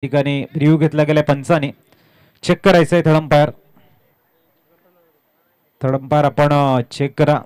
ठिकाणी रिव्ह्यू घेतला गेला पंचाने. चेक करायचंय थर्ड अंपायर आपण चेक करा.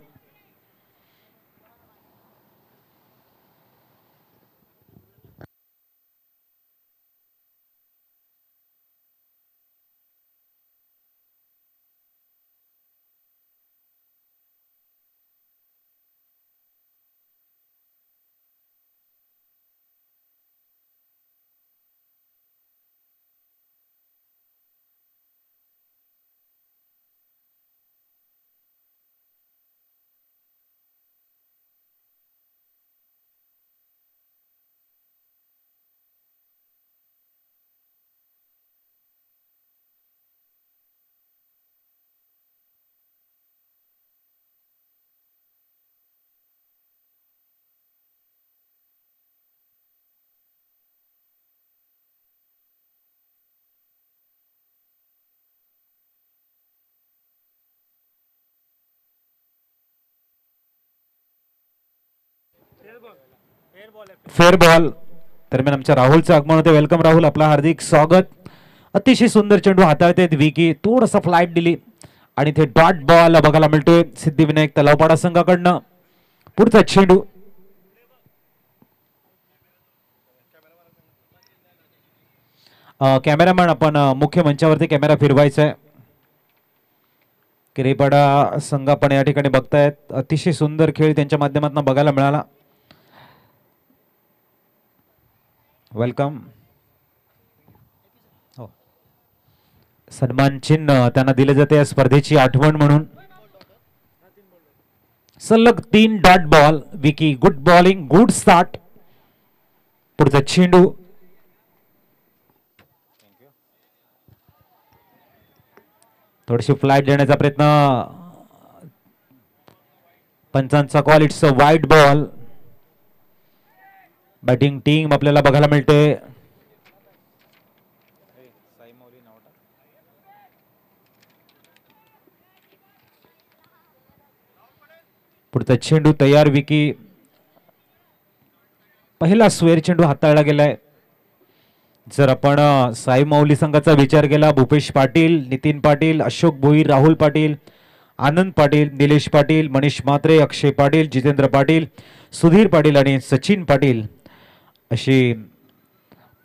फेअर बॉल दरम्यान आमच्या राहुलचं आगमन होते. वेलकम राहुल, आपला हार्दिक स्वागत. अतिशय सुंदर चेंडू हाताळते विकी, थोडंसं फ्लाईट दिली आणि ते डॉट बॉल बघायला मिळतोय सिद्धिविनायक तलावपाडा संघाकडनं. पुढचा चेंडू कॅमेरामॅन आपण मुख्य मंचावरती कॅमेरा फिरवायचा आहे. किरेपाडा संघ आपण या ठिकाणी बघतायत. अतिशय सुंदर खेळ त्यांच्या माध्यमातून बघायला मिळाला. वेलकम. हो, सन्मान चिन्ह त्यांना दिले जाते या स्पर्धेची आठवण म्हणून. सलग 3 dot ball. Vicky good bowling, good start. पुढचा चेंडू थोडीशी फ्लाईट देण्याचा प्रयत्न. पंचांचा call, it's a wide ball. Batting team आपल्याला बघायला मिळते. पुढचा चेंडू तयार. विकी पहिला स्वेअर चेंडू हाताळला गेलाय. जर आपण साई माऊली संघाचा विचार केला, भूपेश पाटील, नितीन पाटील, अशोक भोईर, राहुल पाटील, आनंद पाटील, निलेश पाटील, मनीष म्हात्रे, अक्षय पाटील, जितेंद्र पाटील, सुधीर पाटील आणि सचिन पाटील अशी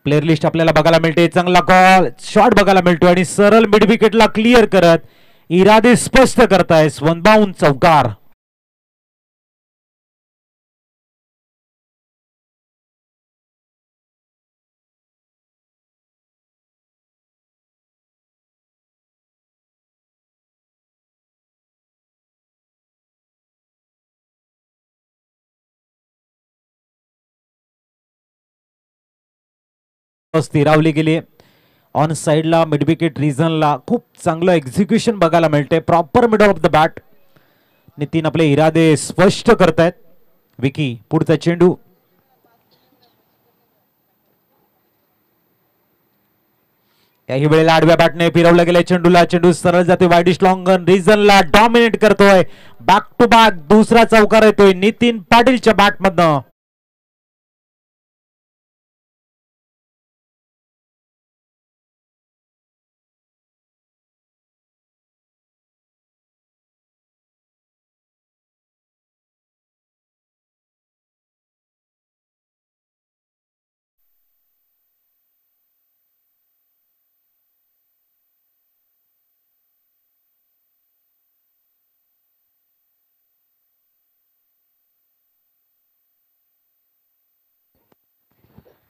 प्लेअर लिस्ट आपल्याला बघायला मिळते. चांगला कॉल, शॉट बघायला मिळतो आणि सरळ मिड विकेटला क्लिअर करत इरादे स्पष्ट करताय स्वनबाऊन चौकार. स्थिरावली गेली ऑन साइडला मिड विकेट रिजनला. खूप चांगलं एक्झिक्युशन बघायला मिळते. Proper middle of the bat. Nitin आपले इरादे स्पष्ट करतायत. विकी पुढचा चेंडू. याही वेळेला आडव्या बॅटने फिरवला गेलाय चेंडूला. चेंडू सरळ जाते वाईडिश लॉंग रिजनला, डॉमिनेट करतोय. बॅक टू बॅक दुसरा चौकार येतोय नितीन पाटीलच्या बॅटमधनं.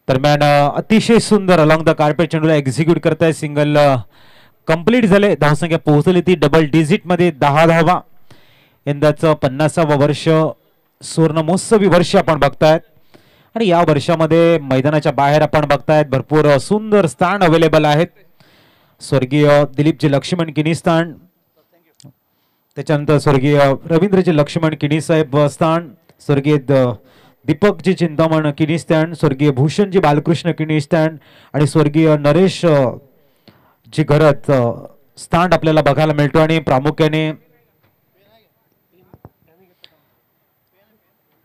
दरम्यान अतिशय सुंदर अलॉंग द कार्पेट चेंडूला एक्झिक्यूट करताय. सिंगल कंप्लीट झाले. धावसंख्या पोहोचली ती डबल डिजिट मध्ये 10 धावा. यंदाचं 50वा वर्ष सुवर्ण महोत्सवी वर्ष आपण बघतायत आणि या वर्षामध्ये मैदानाच्या बाहेर आपण बघतायत भरपूर सुंदर स्थान अवेलेबल आहेत. स्वर्गीय दिलीपजी लक्ष्मण किनी स्थान, त्याच्यानंतर स्वर्गीय रवींद्रजी लक्ष्मण किनी साहेब स्थान, स्वर्गीय दीपकजी चिंतामण किनी स्टँड, स्वर्गीय भूषणजी बालकृष्ण किनी स्टँड आणि स्वर्गीय नरेश जी घरात स्थान आपल्याला बघायला मिळतो. आणि प्रामुख्याने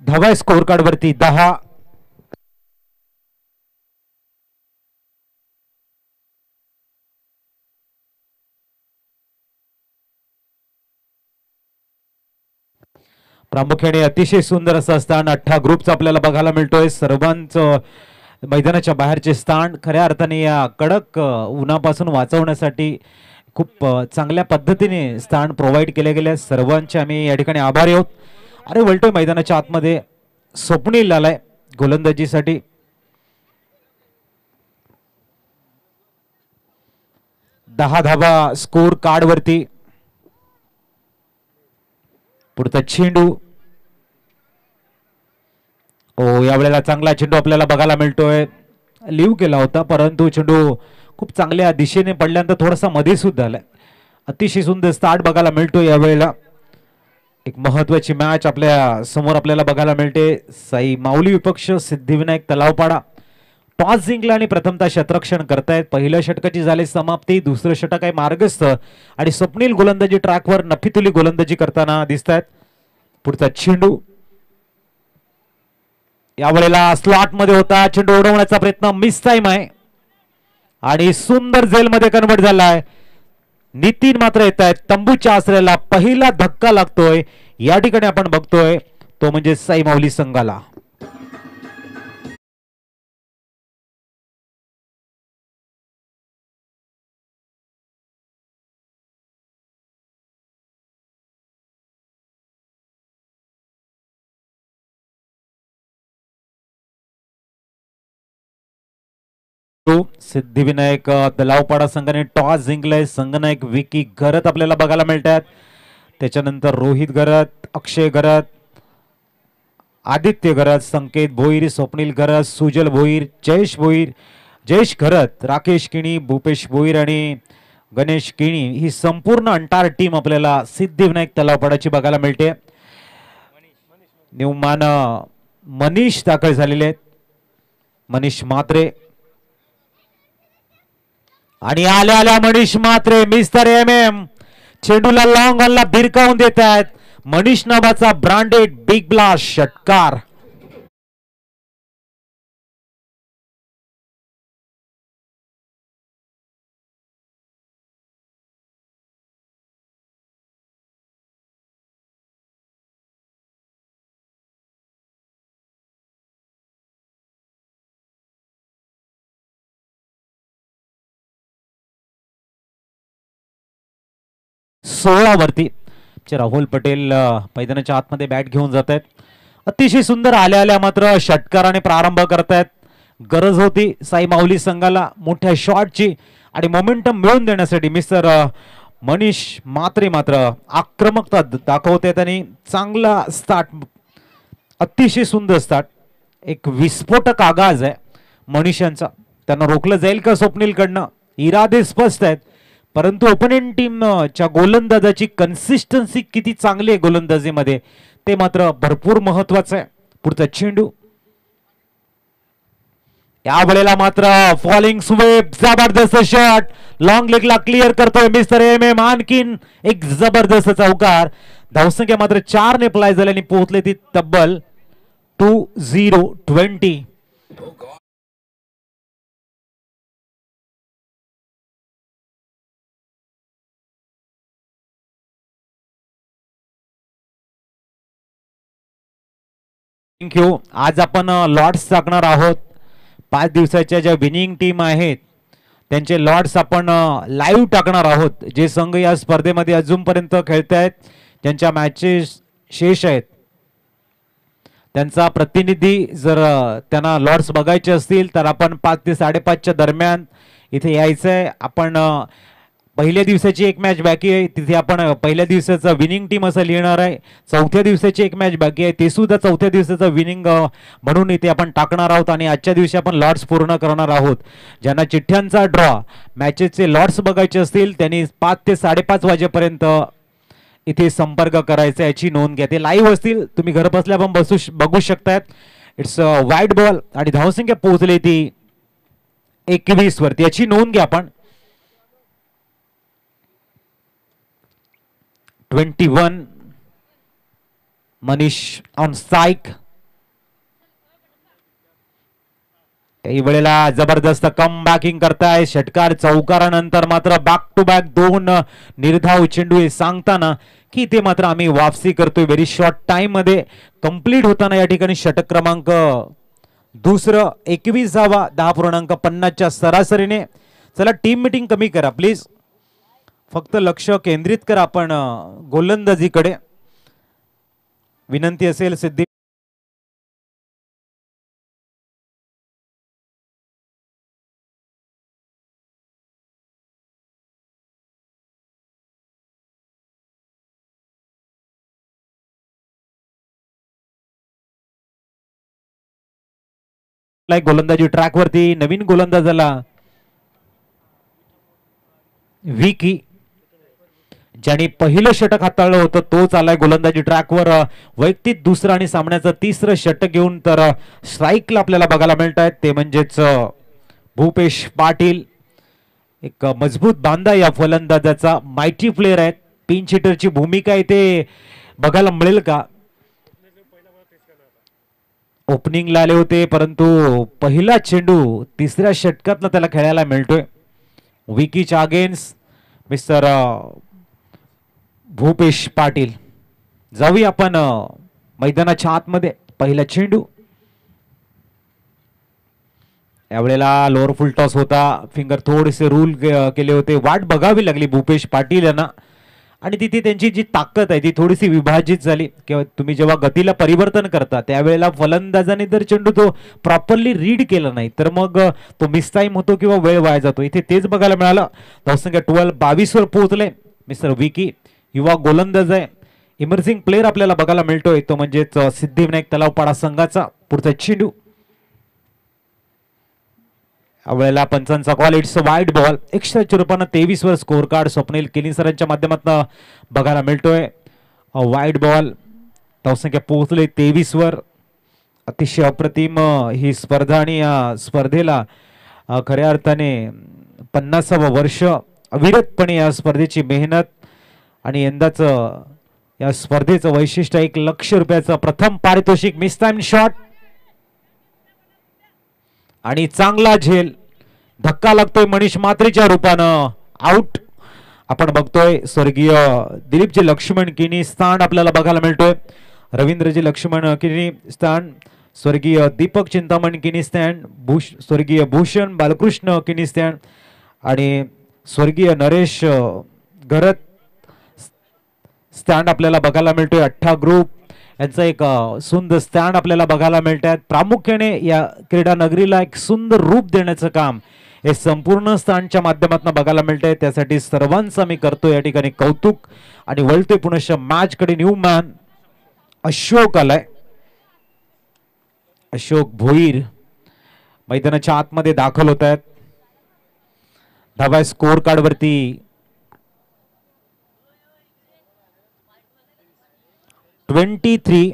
धावा स्कोर कार्ड वरती 10. प्रामुख्याने अतिशय सुंदर असं स्थान 18 ग्रुपचं आपल्याला बघायला मिळतोय. सर्वांचं मैदानाच्या बाहेरचे स्थान खऱ्या अर्थाने या कडक उन्हापासून वाचवण्यासाठी खूप चांगल्या पद्धतीने स्थान प्रोव्हाइड केले गेले. सर्वांचे आम्ही या ठिकाणी आभारी आहोत. अरे वळतोय मैदानाच्या आतमध्ये स्वप्नील आलाय गोलंदाजीसाठी. दहा धावा स्कोर कार्ड वरती. पुढचा चेंडू. यावेळेला चांगला चेंडू आपल्याला बघायला मिळतोय. लिव्ह केला होता परंतु चेंडू खूप चांगल्या दिशेने पडल्यानंतर थोडासा मध्ये सुद्धा आलाय. अतिशय सुंदर स्टार्ट बघायला मिळतो यावेळेला. एक महत्वाची मॅच आपल्या समोर आपल्याला बघायला मिळते. साई माऊली विपक्ष सिद्धिविनायक तलावपाडा. टॉस जिंकला आणि प्रथमतः शतरक्षण करतायत. पहिल्या षटकाची झाली समाप्ती. दुसरं षटक आहे मार्गस्थ आणि स्वप्नील गोलंदाजी ट्रॅकवर नफीतुली गोलंदाजी करताना दिसत आहेत. पुढचा चेंडू यावेळेला स्लॉट मध्ये होता. चेंडू उडवण्याचा प्रयत्न मिस टाइम आहे आणि सुंदर झेल मध्ये कन्वर्ट झालाय. नितीन मात्र येत आहेत. तंबूच्या आसऱ्याला पहिला धक्का लागतोय या ठिकाणी आपण बघतोय तो म्हणजे साई माऊली संघाला. सिद्धिविनायक तलावपाडा संघाने टॉस जिंकलाय. संघनायक विकी गरत आपल्याला बघायला मिळतात. त्याच्यानंतर रोहित गरत, अक्षय गरत, आदित्य गरत, संकेत भोईर, स्वप्नील गरत, सुजल भोईर, जयेश भोईर, जयेश गरत, राकेश किणी, भूपेश भोईर आणि गणेश किणी ही संपूर्ण अंटार टीम आपल्याला सिद्धिविनायक तलावपाडाची बघायला मिळते. न्यूमान मनीष दाखल झालेले आहेत. मनीष म्हात्रे आणि आल्या आल्या मनीष म्हात्रे मिस्टर MM चेंडूला लॉंग ऑनला भिरकावून देत आहेत. मनीष नावाचा ब्रँडेड बिग ब्लास्ट षटकार. वरती राहुल पटेल मैदानाच्या आतमध्ये बॅट घेऊन जात आहेत. अतिशय सुंदर आल्या आल्या मात्र षटकाराने प्रारंभ करतायत. गरज होती साई माऊली संघाला मोठ्या शॉटची आणि मोमेंटम मिळवून देण्यासाठी. मिस्टर मनीष म्हात्रे मात्र आक्रमकता दाखवत आहेत आणि चांगला स्टार्ट, अतिशय सुंदर स्टार्ट. एक विस्फोटक आगाज आहे मनीषांचा. त्यांना रोखलं जाईल का स्वप्नील कडनं? इरादे स्पष्ट आहेत परंतु ओपोनेंट टीमच्या गोलंदाजाची कन्सिस्टन्सी किती चांगली आहे गोलंदाजीमध्ये ते मात्र भरपूर महत्वाचं आहे. पुढचा चेंडू यावेळेला मात्र फॉलिंग स्वेप, जबरदस्त शॉट, लॉंग लेगला क्लिअर करतोय मिस्टर MM. आणखीन एक जबरदस्त चौकार. धावसंख्या मात्र 4 ने प्लाय झाल्याने पोहोचले ती तब्बल 2020. थँक्यू. आज आपण लॉर्ड्स टाकणार आहोत. 5 दिवसाच्या ज्या विनिंग टीम आहेत त्यांचे लॉर्ड्स आपण लाईव्ह टाकणार आहोत. जे संघ या स्पर्धेमध्ये अजूनपर्यंत खेळतायत, त्यांच्या मॅचेस शेष आहेत, त्यांचा प्रतिनिधी जर त्यांना लॉर्ड्स बघायचे असतील तर आपण 5 ते 5:30च्या दरम्यान इथे यायचं आहे. आपण पहिल्या दिवसाची एक मॅच बाकी आहे, तिथे आपण पहिल्या दिवसाचा विनिंग टीम असं लिहिणार आहे. चौथ्या दिवसाची एक मॅच बाकी आहे, ते सुद्धा चौथ्या दिवसाचा विनिंग म्हणून इथे आपण टाकणार आहोत. आणि आजच्या दिवशी आपण लॉर्ड्स पूर्ण करणार आहोत. ज्यांना चिठ्ठ्यांचा ड्रॉ मॅचेसचे लॉर्ड्स बघायचे असतील त्यांनी 5 ते 5:30 वाजेपर्यंत इथे संपर्क करायचा, याची नोंद घ्या. ते लाईव्ह असतील, तुम्ही घर बसल्या पण बघू शकतात. इट्स वाईट बॉल आणि धावसंख्या पोहोचली ती 21 वरती, याची नोंद घ्या आपण. 21 मनीष ऑन स्ट्राइक. काही वेळेला जबरदस्त कम बॅकिंग करताय षटकार चौकारानंतर मात्र बॅक टू बॅक दोन निर्धाव चेंडू हे सांगताना की ते मात्र आम्ही वापसी करतोय व्हेरी शॉर्ट टाइम मध्ये कंप्लीट होताना या ठिकाणी षटक क्रमांक दुसरं 21 10.50च्या सरासरीने. चला टीम मीटिंग कमी करा प्लीज, फक्त लक्ष केंद्रित करा आपण गोलंदाजीकडे, विनंती असेल. सिद्धी गोलंदाजी ट्रॅक वरती नवीन गोलंदाजाला विकी, ज्याने पहिलं षटक हाताळलं होतं तोच आलाय गोलंदाजी ट्रॅकवर. वैयक्तिक दुसरं आणि सामन्याचं तिसरं षटक घेऊन तर स्ट्राईकला आपल्याला बघायला मिळत आहेत ते म्हणजेच भूपेश पाटील. एक मजबूत बांधा या फलंदाजाचा, मायटी प्लेअर आहेत. पिन हिटरची भूमिका इथे बघायला मिळेल का? ओपनिंगला आले होते परंतु पहिला चेंडू तिसऱ्या षटकातला त्याला खेळायला मिळतोय. विकीच्या अगेन्स्ट मिस्टर भूपेश पाटील. जाऊया आपण मैदानाच्या आतमध्ये. पहिला चेंडू यावेळेला लोअर फुल टॉस होता, फिंगर थोडेसे रूल केले होते. वाट बघावी लागली भूपेश पाटील यांना आणि तिथे त्यांची जी ताकद आहे ती थोडीशी विभाजित झाली. किंवा तुम्ही जेव्हा गतीला परिवर्तन करता त्यावेळेला फलंदाजाने जर चेंडू तो प्रॉपरली रीड केला नाही तर मग तो मिस टाइम होतो किंवा वेळ वाया जातो. इथे तेच बघायला मिळालं. धावसंख्या 22 वर पोहोचले मिस्टर विकी. युवा गोलंदाज आहे, इमर्जिंग प्लेअर आपल्याला बघायला मिळतोय तो म्हणजेच सिद्धिविनायक तलावपाडा संघाचा. पुढचा चेंडू यावेळेला पंचांचा कॉल, इट्स वाईड बॉल. एक्स्ट्राच्या रूपानं 23 वर स्कोर कार्ड स्वप्नील केली सरांच्या माध्यमातून बघायला मिळतोय. Wide ball. धावसंख्या पोहोचले 23 वर. अतिशय अप्रतिम ही स्पर्धा आणि या स्पर्धेला खऱ्या अर्थाने 50वा वर्ष. अविरतपणे या स्पर्धेची मेहनत आणि यंदाच या स्पर्धेचं वैशिष्ट्य 1 लाख रुपयाचं प्रथम पारितोषिक. मिस टाइम शॉट आणि चांगला झेल. धक्का लागतोय मनीष मात्रेच्या रूपानं. आउट. आपण बघतोय स्वर्गीय दिलीपजी लक्ष्मण किनी स्थान आपल्याला बघायला मिळतोय. रवींद्रजी लक्ष्मण किनी स्थान, स्वर्गीय दीपक चिंतामण किनी स्टँड, स्वर्गीय भूषण बालकृष्ण किनी स्टँड आणि स्वर्गीय नरेश घरत स्टँड आपल्याला बघायला मिळतोय. 18 ग्रुप यांचा एक सुंदर स्टँड आपल्याला बघायला मिळत आहेत. प्रामुख्याने या क्रीडा नगरीला एक सुंदर रूप देण्याचं काम हे संपूर्ण स्टँडच्या माध्यमातून बघायला मिळत आहे. त्यासाठी सर्वांचं मी करतो या ठिकाणी कौतुक आणि वळते पुनश्च मॅच कडे न्यू मॅन अशोक आलाय. अशोक भोईर मैदानाच्या आतमध्ये दाखल होत आहेत. धावा स्कोर कार्ड वरती 23.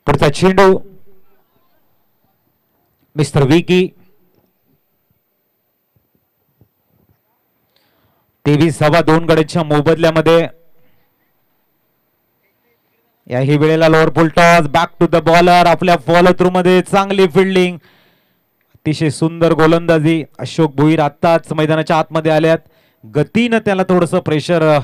पुढचा चेंडू मिस्टर विकी. 23.2 गड्यांच्या मोबदल्यामध्ये याही वेळेला lower full toss. Back to the bowler. आपल्या फॉलो थ्रू मध्ये चांगली फिल्डिंग, अतिशय सुंदर गोलंदाजी. अशोक भोईर आत्ताच मैदानाच्या आतमध्ये आल्यात. गतीनं त्याला थोडंसं प्रेशर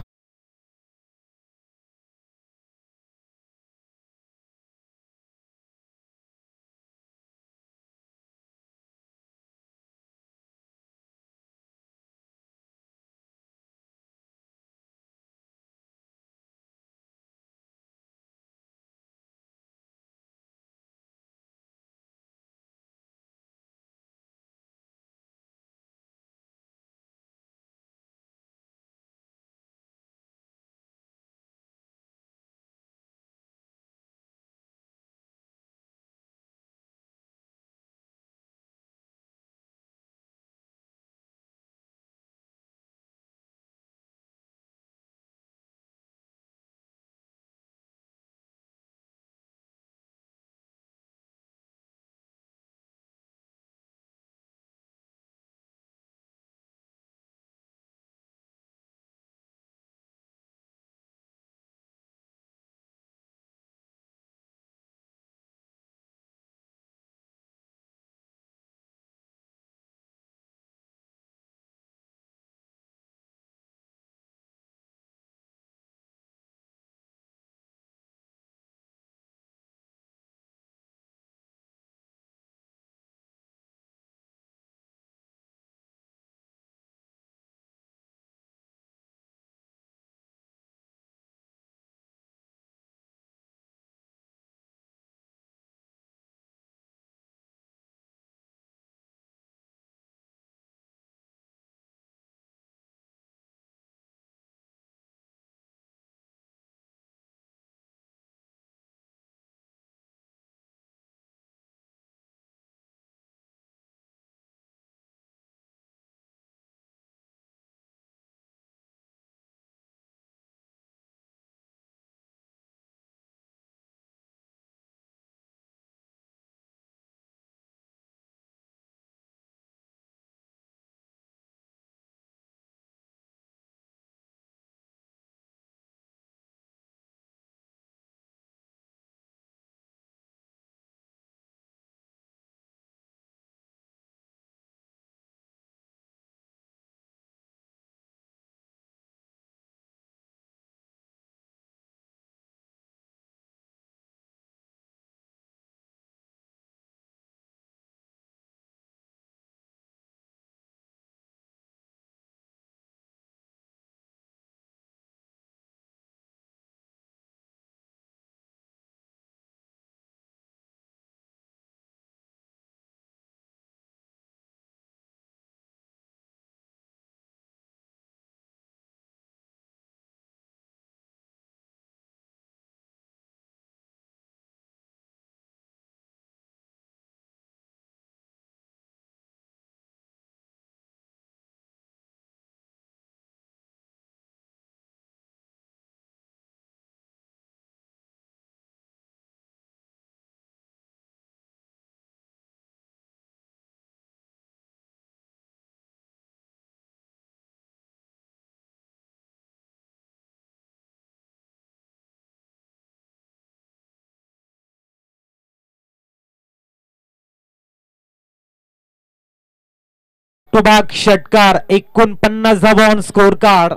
टू बॅक षटकार 49 धावा on score card.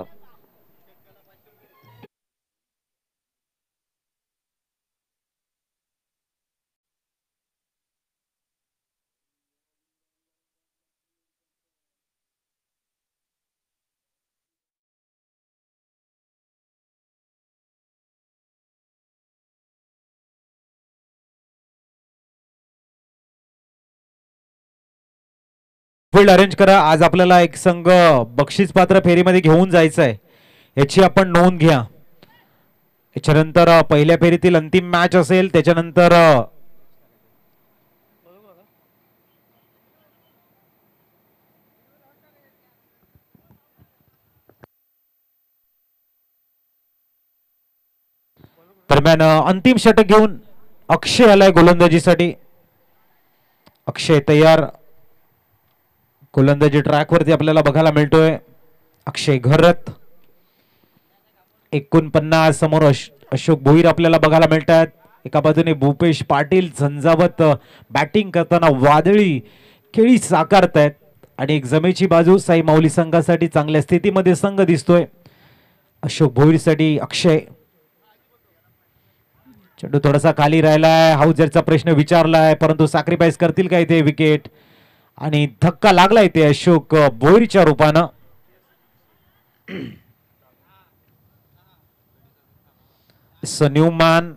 Field arrange करा. आज आपल्याला एक संघ बक्षीस पात्र फेरीमध्ये घेऊन जायचं आहे, याची आपण नोंद घ्या. याच्यानंतर पहिल्या फेरीतील अंतिम मॅच असेल. त्याच्यानंतर दरम्यान अंतिम षटक घेऊन अक्षय आलाय गोलंदाजीसाठी. अक्षय तयार. गोलंदाजी ट्रॅक वरती आपल्याला बघायला मिळतोय. अक्षय घरत 49. समोर अशोक भोईर आपल्याला बघायला मिळतात. एका बाजूने भूपेश पाटील झंझावत बॅटिंग करताना वादळी खेळी साकारतायत. आणि एक जमेची बाजू साई माऊली संघासाठी चांगल्या स्थितीमध्ये संघ दिसतोय. अशोक भोईरसाठी अक्षय. चेंडू थोडासा खाली राहिलाय. हाऊजरचा प्रश्न विचारलाय, परंतु सॅक्रिफाईस करतील काय ते विकेट. आणि धक्का लागलाय ते अशोक भोईरच्या रूपानं. न्यूमॅन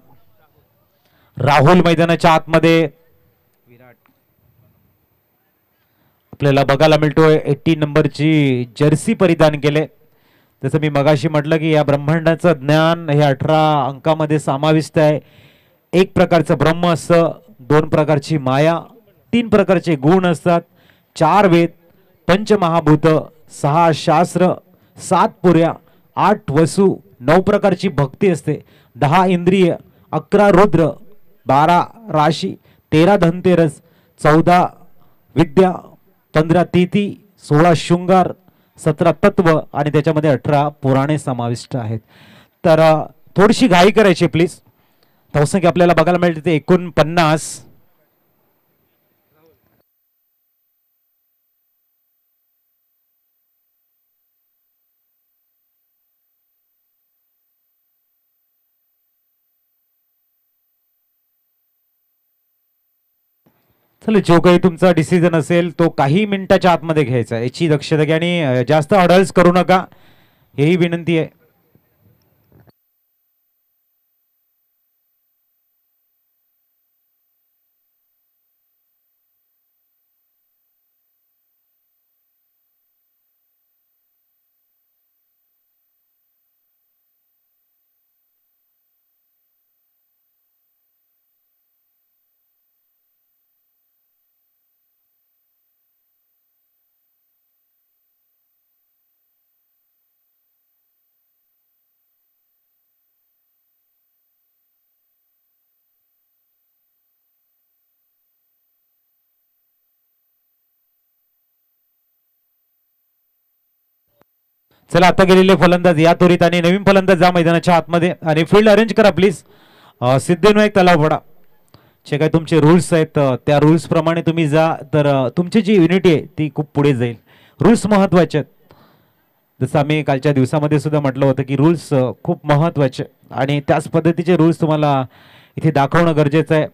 राहुल मैदानाच्या आतमध्ये. आपल्याला बघायला मिळतोय 18 नंबरची जर्सी परिधान केले. जसं मी मगाशी म्हटलं की या ब्रह्मांडाचं ज्ञान हे 18 अंकामध्ये समाविष्ट आहे. एक प्रकारचं ब्रह्म असतं, 2 प्रकारची माया, 3 प्रकारचे गुण असतात, 4 वेद, पंचमहाभूत, 6 शास्त्र, 7 पुऱ्या, 8 वसू, 9 प्रकारची भक्ती असते, 10 इंद्रिय, 11 रुद्र, 12 राशी, 13 धनतेरस, 14 विद्या, 15 तिथी, 16 शृंगार, 17 तत्व आणि त्याच्यामध्ये 18 पुराणे समाविष्ट आहेत. तर थोडीशी घाई करायची प्लीज. धावसंख्या आपल्याला बघायला मिळते ते 49. चला, जो काही तुमचा डिसिजन असेल तो काही मिनिटाच्या आतमध्ये घ्यायचा, याची दक्षता घ्या आणि जास्त हडल्स करू नका, हेही विनंती आहे. चला, आता गेलेले फलंदाज या त्वरित आणि नवीन फलंदाज जा मैदानाच्या आतमध्ये आणि फील्ड अरेंज करा प्लीज. सिद्धिविनायक तलाव वडा जे काही तुमचे रूल्स आहेत त्या रूल्स प्रमाणे तुम्ही जा, तर तुमची जी युनिटी आहे ती खूप पुढे जाईल. रूल्स महत्वाचे आहेत. जसं आम्ही कालच्या दिवसामध्ये सुद्धा म्हटलं होतं की रूल्स खूप महत्वाचे आणि त्याच पद्धतीचे रूल्स तुम्हाला इथे दाखवणं गरजेचं आहे.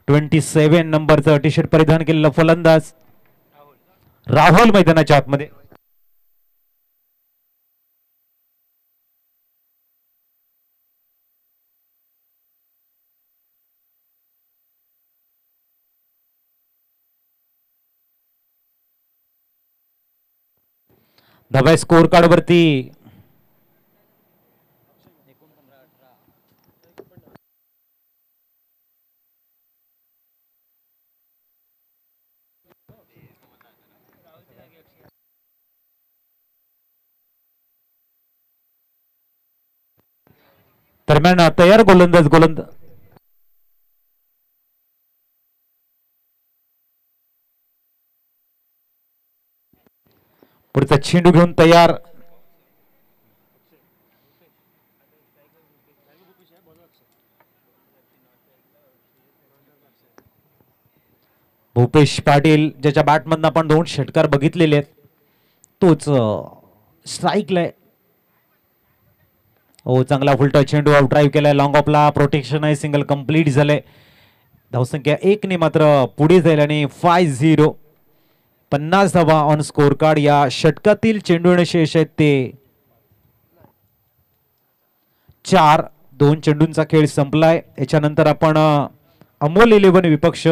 27 नंबरचं टी शर्ट परिधान केलेला फलंदाज राहुल मैदानाच्या आतमध्ये. धाब्या स्कोर कार्ड वरती दरम्यान तयार गोलंदाज पुढचा चेंडू घेऊन तयार. भूपेश पाटील ज्याच्या बॅटमधनं आपण 2 षटकार बघितलेले आहेत तोच स्ट्राईकला आहे. हो चांगला फुलटा चेंडू आउट ड्राईव्ह केलाय लॉंग ऑफला प्रोटेक्शन आहे सिंगल कंप्लीट झालंय. धावसंख्या 1 ने मात्र पुढे जाईल आणि 5-0 50 धावा ऑन स्कोर कार्ड. या षटकातील चेंडू येणे शेष आहेत ते 4. 2 चेंडूंचा खेळ संपलाय. याच्यानंतर आपण अमोल 11 विपक्ष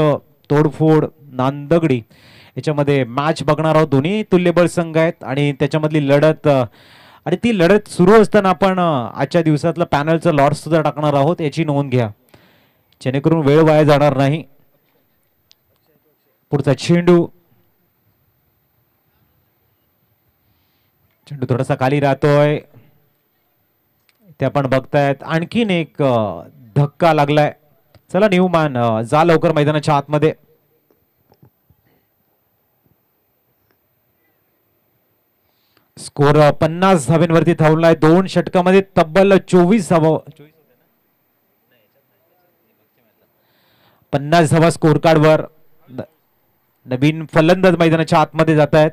तोडफोड नांदगडी याच्यामध्ये मॅच बघणार आहोत. दोन्ही तुल्यबळ संघ आहेत आणि त्याच्यामधली लढत आणि ती लढत सुरू असताना आपण आजच्या दिवसातलं पॅनलचं लॉट सुद्धा टाकणार आहोत याची नोंद घ्या जेणेकरून वेळ वाया जाणार नाही. पुढचा चेंडू चेंडू थोडासा खाली राहतोय ते आपण बघतायत. आणखीन एक धक्का लागलाय. चला न्यूमॅन जा लवकर मैदानाच्या आतमध्ये. स्कोर 50 धाब्यांवरती थांबलाय. 2 षटकामध्ये तब्बल 24 धावा 50 धावा स्कोर कार्डवर. नवीन फलंदाज मैदानाच्या आतमध्ये जात आहेत.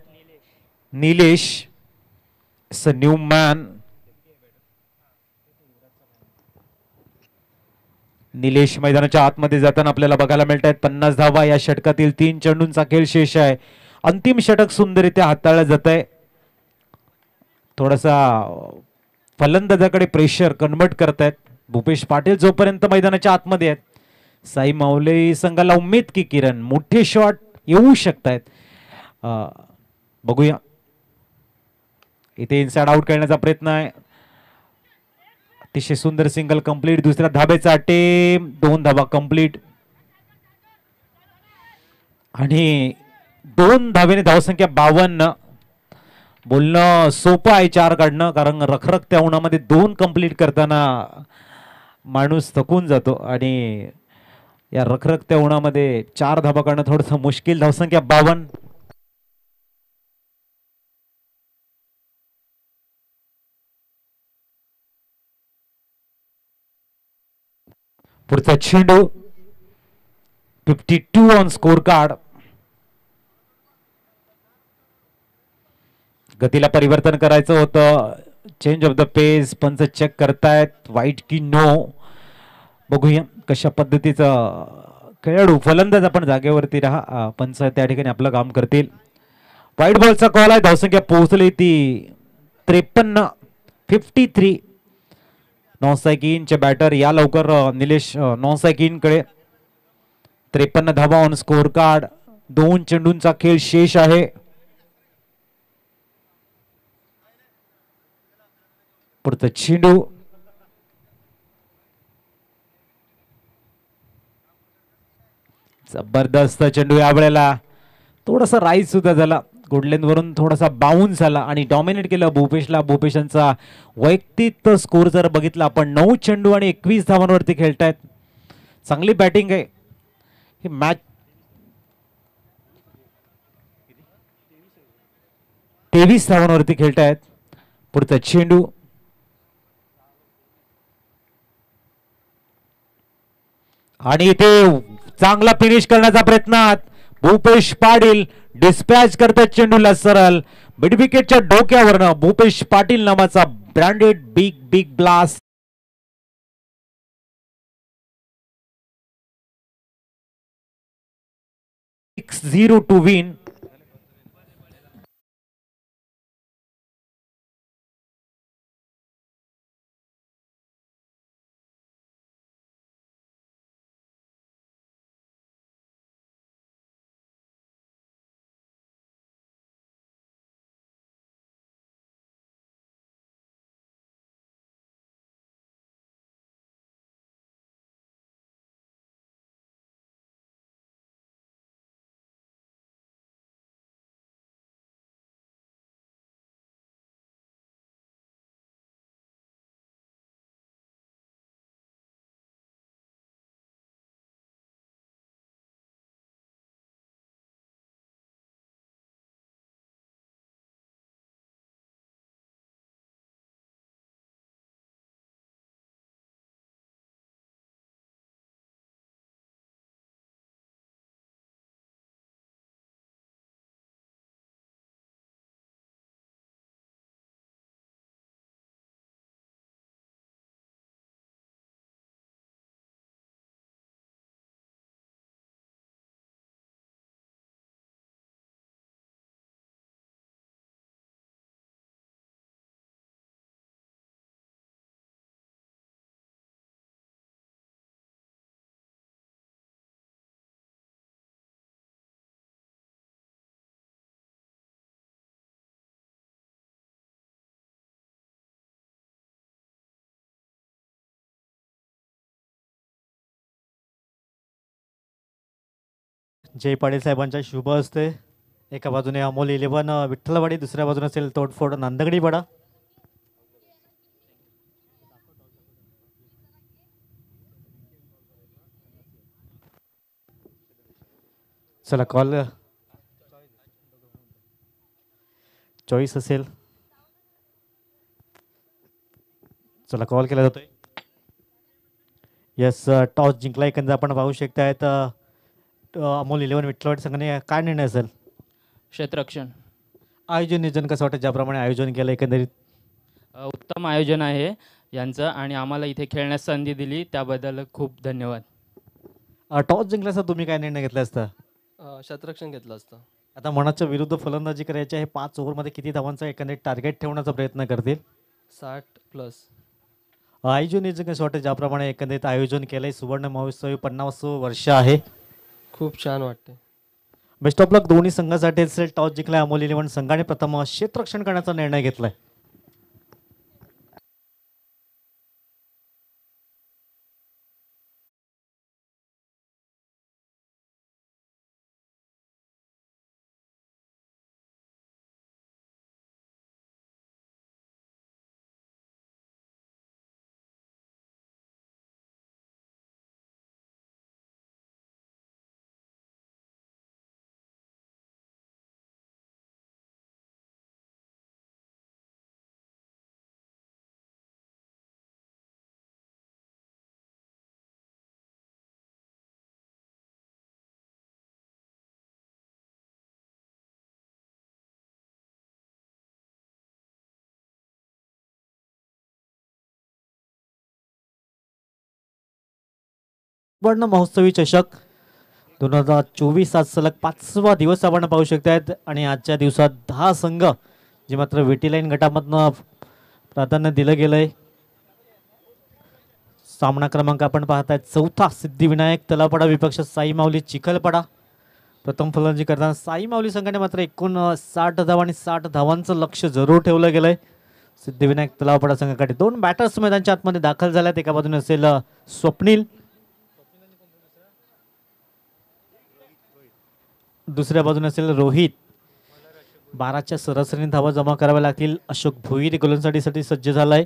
निलेश न्यूमॅन निलेश मैदानाच्या आतमध्ये जाताना आपल्याला बघायला मिळत आहेत 50 धावा. या षटकातील 3 चेंडूंचा खेळ शेष आहे. अंतिम षटक सुंदररित्या हाताळलं जात आहे. थोडासा फलंदाजाकडे प्रेशर कन्वर्ट करतायत भूपेश पाटील जोपर्यंत मैदानाच्या आतमध्ये आहेत. साई मावले संघाला उमेद की किरण मोठे शॉट येऊ शकतायत. बघूया इथे इनसाइड आउट करण्याचा प्रयत्न आहे. अतिशय सुंदर सिंगल कंप्लीट. दुसऱ्या धाब्याचा अटेम 2 धावा कंप्लीट आणि 2 धावेने धावसंख्या 52. बोलणं सोपं आहे 4 काढणं कारण रखरखत्या उन्हामध्ये 2 कंप्लीट करताना माणूस थकून जातो आणि या रखरखत्या उन्हामध्ये 4 धाबा काढणं थोडंसं मुश्किल. धावसंख्या 52. पुढचा चेंडू 52 ऑन स्कोर कार्ड. गतीला परिवर्तन करायचं होतं. चेंज ऑफ द पेस पंच चेक करतायत वाईट की नो. बघूया कशा पद्धतीचा खेळाडू फलंदाज आपण जागेवरती राहा. पंच त्या ठिकाणी आपलं काम करतील. वाईट बॉलचा कॉल आहे. धावसंख्या पोहोचली ती 53. नॉनस्ट्राइकिंगचे बॅटर या लवकर निलेश नॉनस्ट्राइकिंगकडे. 53 धावा ऑन स्कोर कार्ड. 2 चेंडूंचा खेळ शेष आहे. पुढचा चेंडू जबरदस्त चेंडू या वेळेला थोडासा राईज सुद्धा झाला. गुडलेन वरून थोडासा बाउन्स झाला आणि डॉमिनेट केलं भूपेशला. भूपेशांचा वैयक्तिक स्कोर जर बघितला आपण 9 चेंडू आणि 21 धावांवरती खेळतायत. चांगली बॅटिंग आहे. ही मॅच 23 धावांवरती खेळतायत. पुढचा चेंडू आणि इथे चांगला फिनिश करण्याचा प्रयत्न भूपेश पाटील डिस्पॅच करतात चेंडूला सरळ मिड विकेटच्या डोक्यावरनं. भूपेश पाटील नावाचा branded big blast. 6-0 to win. जय पाटील साहेबांच्या शुभ हस्ते एका बाजूने अमोल 11 विठ्ठलवाडी, दुसऱ्या बाजूने असेल तोडफोड नांदगडी बडा. चला कॉल चॉईस असेल. चला कॉल केला जातोय. यस, टॉस जिंकला एकंदर आपण पाहू शकतायत. अमोल 11 विठ्ठलवाडी संघाने काय निर्णय असेल? क्षेत्ररक्षण. आयोजन नियोजन कसं वाटतं ज्याप्रमाणे आयोजन केलं एकंदरीत? उत्तम आयोजन आहे यांचं आणि आम्हाला इथे खेळण्यास संधी दिली त्याबद्दल खूप धन्यवाद. टॉस जिंकल्याचा तुम्ही काय निर्णय घेतला असता? क्षेत्ररक्षण घेतलं असतं. आता मनाच्या विरुद्ध फलंदाजी करायची आहे. 5 ओव्हरमध्ये किती धावांचा एकंदरीत टार्गेट ठेवण्याचा प्रयत्न करतील? 60+. आयोजन नियोजन कसं वाटतं ज्याप्रमाणे एकंदरीत आयोजन केलंय? सुवर्ण महोत्सवी 50वं वर्ष आहे. खूप छान वाटते. बेस्ट ऑफ लक दोन्ही संघासाठी असेल. टॉस जिंकलाय अमोल 11 संघाने प्रथम क्षेत्ररक्षण करण्याचा निर्णय घेतलाय. सुवर्ण महोत्सवी चषक 2024 आज सलग 5वा दिवस आपण पाहू शकतायत आणि आजच्या दिवसात 10 संघ जे मात्र विटी लाईन गटामधनं प्राधान्य दिलं गेलंय. सामना क्रमांक आपण पाहतायत 4था सिद्धिविनायक तलापडा विपक्ष साई माऊली चिखलपडा. प्रथम फलंदाजी करताना साई माऊली संघाने मात्र एकूण 60 धावा आणि 60 धावांचं लक्ष जरूर ठेवलं गेलंय. सिद्धिविनायक तलावपाडा संघाकडे 2 बॅटर्स मैदानाच्या आतमध्ये दाखल झाल्यात. एका बाजूने असेल स्वप्नील, दुसऱ्या बाजूने असेल रोहित. 12च्या सरासरीने धावा जमा कराव्या लागतील. अशोक भोईर गोलंदाजीसाठी सज्ज झालाय.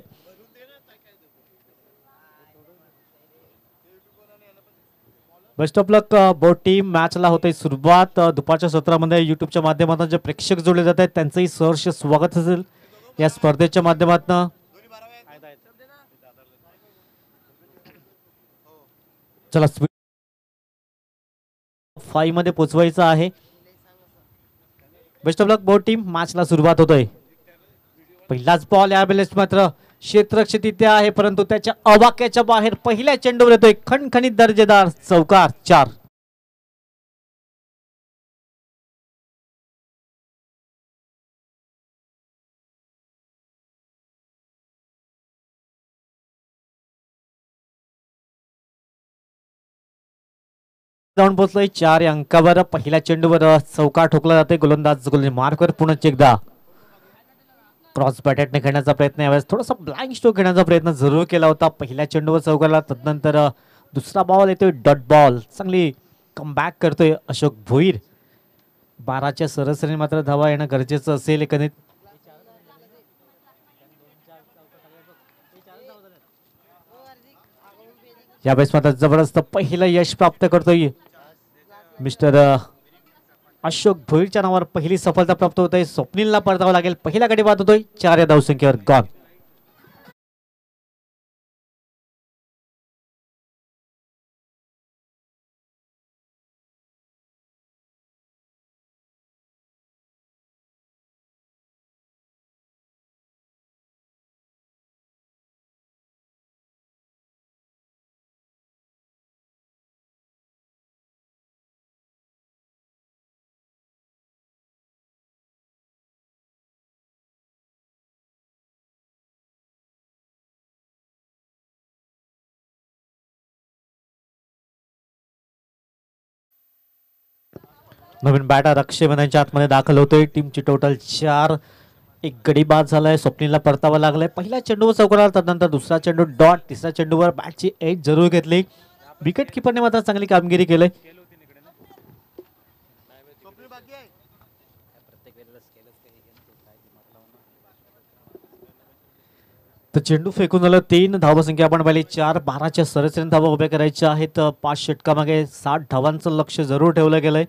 Best of luck both team. मॅचला होते सुरुवात. दुपारच्या सत्रामध्ये युट्यूबच्या माध्यमातून जे प्रेक्षक जोडले जात आहेत त्यांचंही सहर्ष स्वागत असेल या स्पर्धेच्या माध्यमातून. चला 5 मध्ये पोचवायचं आहे. Best of luck both team. मॅचला सुरुवात होतोय. पहिलाच बॉल यावेळेस मात्र क्षेत्ररक्षित इथे आहे परंतु त्याच्या अवाक्याच्या बाहेर पहिल्या चेंडूवर येतोय खणखणीत दर्जेदार चौकार. 4. जाऊन पोहोचलोय 4 या अंकावर. पहिल्या चेंडूवर चौकार ठोकला जाते. गोलंदाज मार्कवर पुन्हा एकदा क्रॉस बॅटेटने खेळण्याचा प्रयत्न. यावेळेस थोडासा ब्लाइंड स्ट्रोक घेण्याचा प्रयत्न जरूर केला होता. पहिल्या चेंडूवर चौकारला. तदनंतर दुसरा बॉल येतोय डॉट बॉल. चांगली कमबॅक करतोय अशोक भोईर. 12च्या सरासरीने मात्र धावा येणं गरजेचं असेल. एकंदरीत यावेळेस मात्र जबरदस्त पहिलं यश प्राप्त करतोय मिस्टर अशोक भोईरच्या नावावर पहिली सफलता प्राप्त होत आहे. स्वप्नीलला परतावं लागेल. पहिला गडी बाद होतोय 4 या धावसंख्येवर. गॉन. नवीन बॅटर अक्षय मैदानाच्या आतमध्ये दाखल होतोय. टीमची टोटल 4. एक गडी बाद झालाय. स्वप्नीलला परतावा लागलाय. पहिल्या चेंडूवर चौकार. त्यानंतर दुसरा चेंडू डॉट. तिसऱ्या चेंडूवर बॅटची एज जरूर घेतली. विकेट किपरने मात्र चांगली कामगिरी केली. तर चेंडू फेकून झालं 3 धावसंख्या आपण पाहिली 4-12च्या सरासरी धावा उभ्या करायच्या आहेत. 5 षटकामागे 60 धावांचं लक्ष जरूर ठेवलं गेलंय.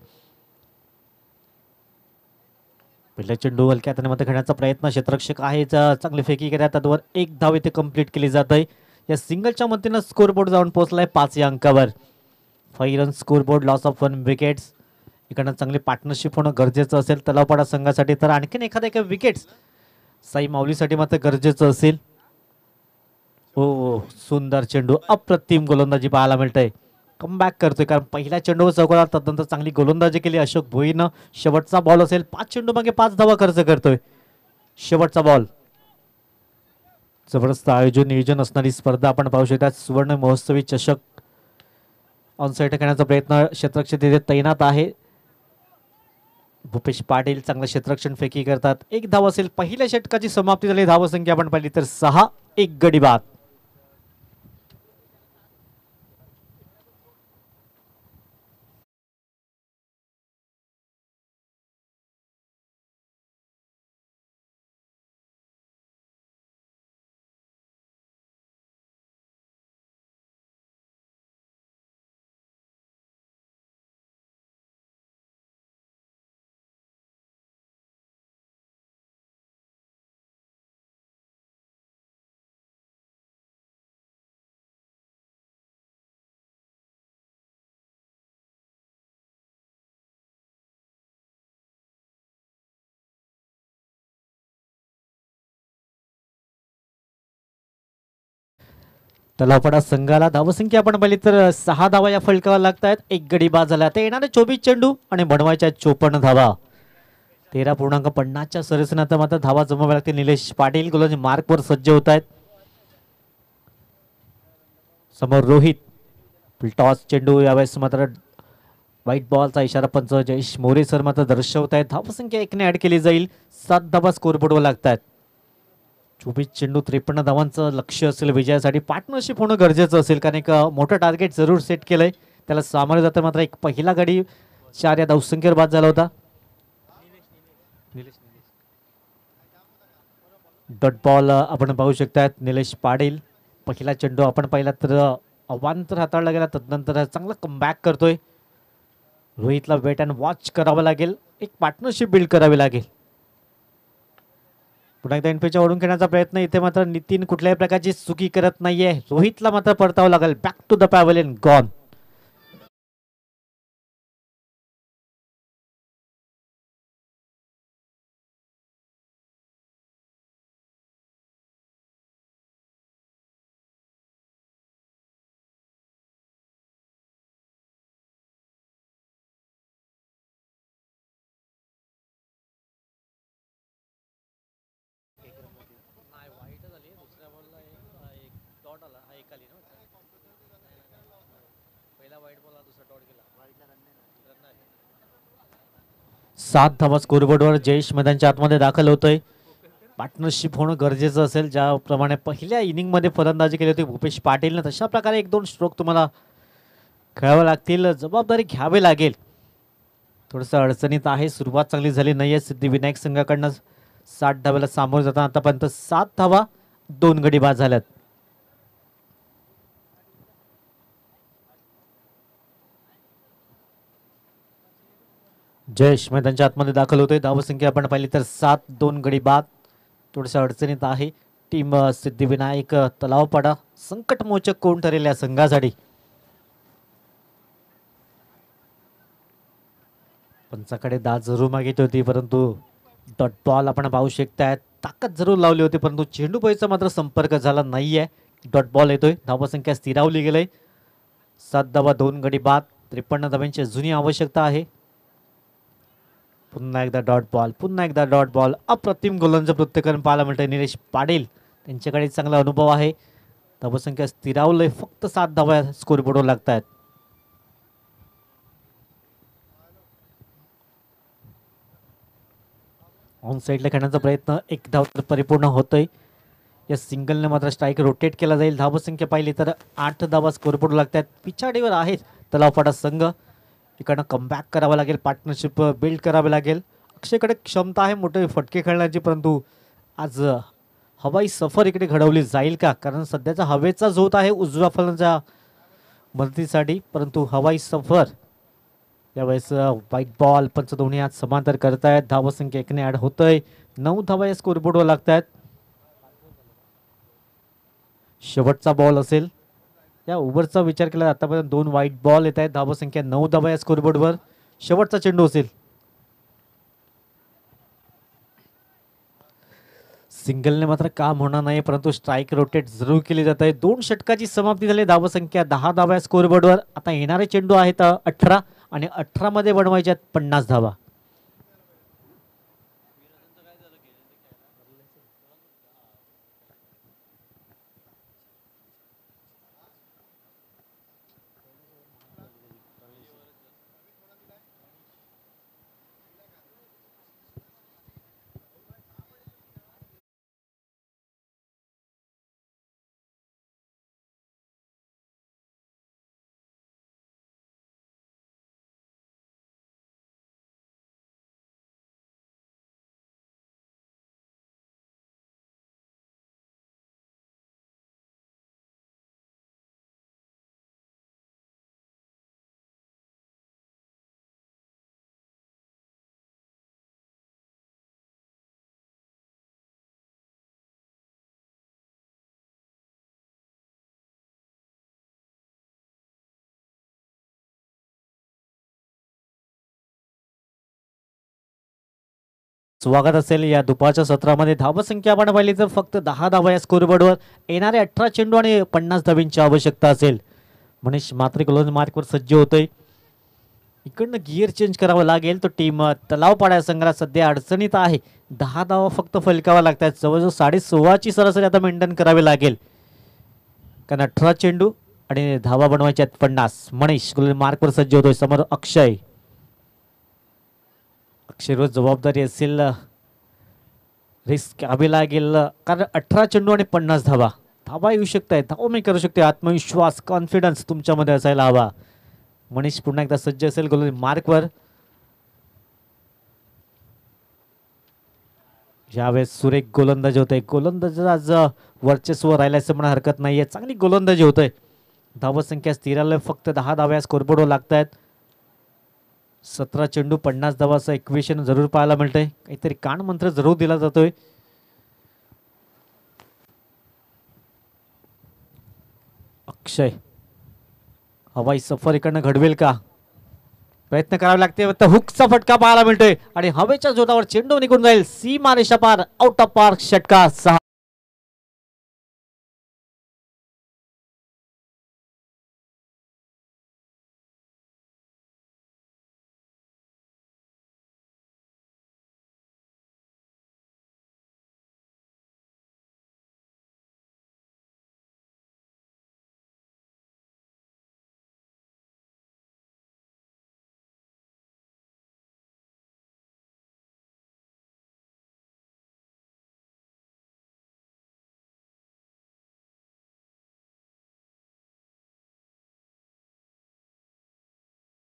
पहिला चेंडू हलक्या हाताने मध्ये खेळण्याचा प्रयत्न क्षेत्ररक्षक आहे चांगली फेकी करत त्यावर एक धाव इथे कंप्लीट केली जात आहे. या सिंगलच्या मदतीनं स्कोर बोर्ड जाऊन पोहोचलाय 5 या अंकावर. 5 run score board loss of 1 wickets. इकडनं चांगली पार्टनरशिप होणं गरजेचं असेल तलावपाडा संघासाठी. तर आणखीन एखाद्या विकेट्स साई माऊलीसाठी मात्र गरजेचं असेल. हो सुंदर चेंडू अप्रतिम गोलंदाजी पाहायला मिळतंय. कमबॅक करतोय कारण पहिल्या चेंडूवर चौकाला तदनंतर चांगली गोलंदाजी केली अशोक भोईनं. शेवटचा बॉल असेल 5 चेंडू मागे 5 धावा खर्च करतोय. शेवटचा बॉल. जबरदस्त आयोजन नियोजन असणारी स्पर्धा आपण पाहू शकता. सुवर्ण महोत्सवी चषक ऑनसाईड करण्याचा प्रयत्न क्षेत्ररक्षक तिथे तैनात आहे. भूपेश पाटील चांगलं क्षेत्ररक्षण फेकी करतात. एक धाव असेल. पहिल्या षटकाची समाप्ती झाली. धावसंख्या आपण पाहिली तर 6 एक गडी बाद. तलावपाडा संघाला धावसंख्या आपण पाहिली तर 6 धावा या फलकावर लागत आहेत. एक गडी बाद झाला. ते येणारे 24 चेंडू आणि बनवायच्या 54 धावा. 13.50च्या सरासरीनंतर मात्र धावा जमाव्या लागतील. निलेश पाटील गोलंदाजी मार्कवर सज्ज होत आहेत. समोर रोहित. टॉस चेंडू यावेळेस मात्र व्हाईट बॉलचा इशारा पंच जयेश मोरे सर मात्र दर्शवत आहेत. धावसंख्या 1 ने ऍड केली जाईल. 7 धावा स्कोरबोर्डवर लागत आहेत. 24 चेंडू 53 धावांचं लक्ष असेल विजयासाठी. पार्टनरशिप होणं गरजेचं असेल कारण एक मोठं टार्गेट जरूर सेट केलंय. त्याला सामोरे जातं मात्र एक पहिला गडी 4 या धावसंख्येवर बाद झाला होता. डॉट बॉल आपण पाहू शकतात. निलेश पाटील पहिला चेंडू आपण पाहिला तर अवांतर हाताळला गेला. तदनंतर चांगला कमबॅक करतोय. रोहितला वेट अँड वॉच करावं लागेल. एक पार्टनरशिप बिल्ड करावी लागेल. पुन्हा एकदा एनपीच्या ओढून खेळण्याचा प्रयत्न. इथे मात्र नितीन कुठल्याही प्रकारची चुकी करत नाहीये. रोहितला मात्र परतावं लागेल. Back to the pavilion gone. सात धावा स्कोरबोर्डवर जयेश मैदानच्या आतमध्ये दाखल होतोय. पार्टनरशिप होणं गरजेचं असेल. ज्याप्रमाणे पहिल्या इनिंगमध्ये फलंदाजी केली होती भूपेश पाटीलने तशा प्रकारे 1-2 स्ट्रोक तुम्हाला खेळावे लागतील. जबाबदारी घ्यावी लागेल. थोडंसं अडचणीत आहे. सुरुवात चांगली झाली नाहीये सिद्धिविनायक संघाकडनं. 60 धाव्याला सामोरे जाताना आतापर्यंत 7 धावा 2 गडी बाद झाल्यात. जयेश मैदानच्या आतमध्ये दाखल होतोय. धावसंख्या आपण पाहिली तर 7 2 गडी बाद. थोडंसं अडचणीत आहे टीम सिद्धिविनायक तलावपाडा. संकटमोचक कोण ठरेल या संघासाठी. पंचाकडे दाद जरूर मागितली होती परंतु डॉट बॉल आपण पाहू शकताय. ताकद जरूर लावली होती परंतु चेंडू पैसा मात्र संपर्क झाला नाहीये. डॉट बॉल येतोय. धावसंख्या स्थिरावली गेलंय. 7 धावा 2 गडी बाद. 53 धावांची जुनी आवश्यकता आहे. पुन्हा एकदा डॉट बॉल. पुन्हा एकदा डॉट बॉल. अप्रतिम गोलंदाज प्रत्येकाने पाहायला मिळतंय. निलेश पाटील त्यांच्याकडे चांगला अनुभव आहे. धावसंख्या स्थिरावलंय. फक्त 7 धावा स्कोरबोर्डवर लागत आहेत. ऑन साईडला खेळण्याचा प्रयत्न. 1 धाव तर परिपूर्ण होतोय. या सिंगलने मात्र स्ट्राईक रोटेट केला जाईल. धावसंख्या पाहिली तर 8 धावा स्कोरबोर्ड लागत आहेत. पिछाडीवर आहेत तलावपाडा संघ. इकडनं कमबॅक करावं लागेल. पार्टनरशिप बिल्ड करावी लागेल. अक्षयकडे क्षमता आहे मोठे फटके खेळण्याची परंतु आज हवाई सफर इकडे घडवली जाईल का, कारण सध्याचा हवेचा झोत आहे उजव्या फलंदाजाच्या मदतीसाठी, परंतु हवाई सफर यावेळेस व्हाईट बॉल पंच दोन्ही हात समांतर करतायत. धावसंख्या 1 ने ऍड होतय. 9 धावा या स्कोरबोर्डवर लागतायत. शेवटचा बॉल असेल या ओव्हरचा विचार केला. आतापर्यंत 2 व्हाईट बॉल येत आहेत. धावसंख्या 9 धावा या स्कोरबोर्डवर. शेवटचा चेंडू असेल. सिंगलने मात्र काम होणार नाही, परंतु स्ट्राईक रोटेट जरूर केली जात आहे. 2 षटकाची समाप्ती झाली. धावसंख्या 10 धावा स्कोरबोर्डवर. आता येणारे चेंडू आहेत 18 आणि 18 मध्ये बनवायच्यात 50 धावा. स्वागत असेल या दुपारच्या सत्रामध्ये. धावसंख्या आपण पाहिली तर फक्त 10 धावा या स्कोरबोर्डवर. येणारे 18 चेंडू आणि 50 धावांची आवश्यकता असेल. मनीष मात्र गोलंदाज मार्कवर सज्ज होतोय. इकडनं गिअर चेंज करावं लागेल. तो टीम तलावपाडा संघाला सध्या अडचणीत आहे. 10 धावा फक्त फलकावा लागतात. जवळजवळ 16.5ची सरासरी आता मेंटेन करावी लागेल, कारण 18 चेंडू आणि धावा बनवायच्या 50. मनीष गोलंदाज मार्कवर सज्ज होतोय. समोर अक्षय. अक्षयवर जबाबदारी असेल, रिस्क घ्यावी लागेल, कारण 18 चेंडू आणि 50 धावा. धावा येऊ शकताय, धावा मी करू शकते. आत्मविश्वास, कॉन्फिडन्स तुमच्यामध्ये असायला हवा. मनीष पुन्हा एकदा सज्ज असेल गोलंदाज मार्कवर. यावेळेस सुरेख गोलंदाजी होते. गोलंदाज आज वर्चस्व राहिल्याचं म्हणा हरकत नाहीये. चांगली गोलंदाजी होते. धावसंख्या स्थिरायला फक्त 10 धाव्या स्कोरबोर्डवर लागतायत. 17 चेंडू 50 धावा असं इक्वेशन जरूर पाहायला मिळतंय. काहीतरी कान मंत्र जरूर दिला जातोय. अक्षय हवाई सफर इकडनं घडवेल का, प्रयत्न करावे लागते. हुकचा फटका पाहायला मिळतोय आणि हवेच्या जोरावर चेंडू निघून जाईल. सीमा रेषा पार, आउट ऑफ पार्क. षटकार 6.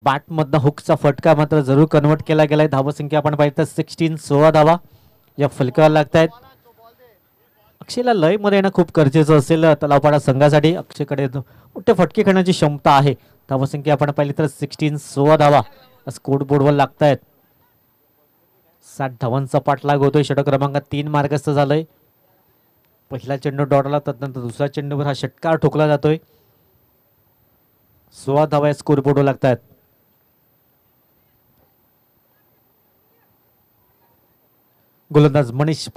बॅट मधनं हुकचा फटका मात्र जरूर कन्वर्ट केला गेलाय. धावसंख्या आपण पाहिजे तर 16 धावा या फलकाला लागतायत. अक्षयला लय मध्ये येणं खूप गरजेचं असेल तलावपाडा संघासाठी. अक्षयकडे मोठे फटके खेळण्याची क्षमता आहे. धावसंख्या आपण पाहिली तर 16 धावा स्कोर बोर्डवर लागतायत. 60 धावांचा पाठलाग होतोय. षटक क्रमांक 3 मार्गस्थ झालंय. पहिला चेंडू डॉटला, तदनंतर दुसऱ्या चेंडूवर हा षटकार ठोकला जातोय. 16 धावा स्कोर बोर्डवर लागतायत. गोलंदाज मनीष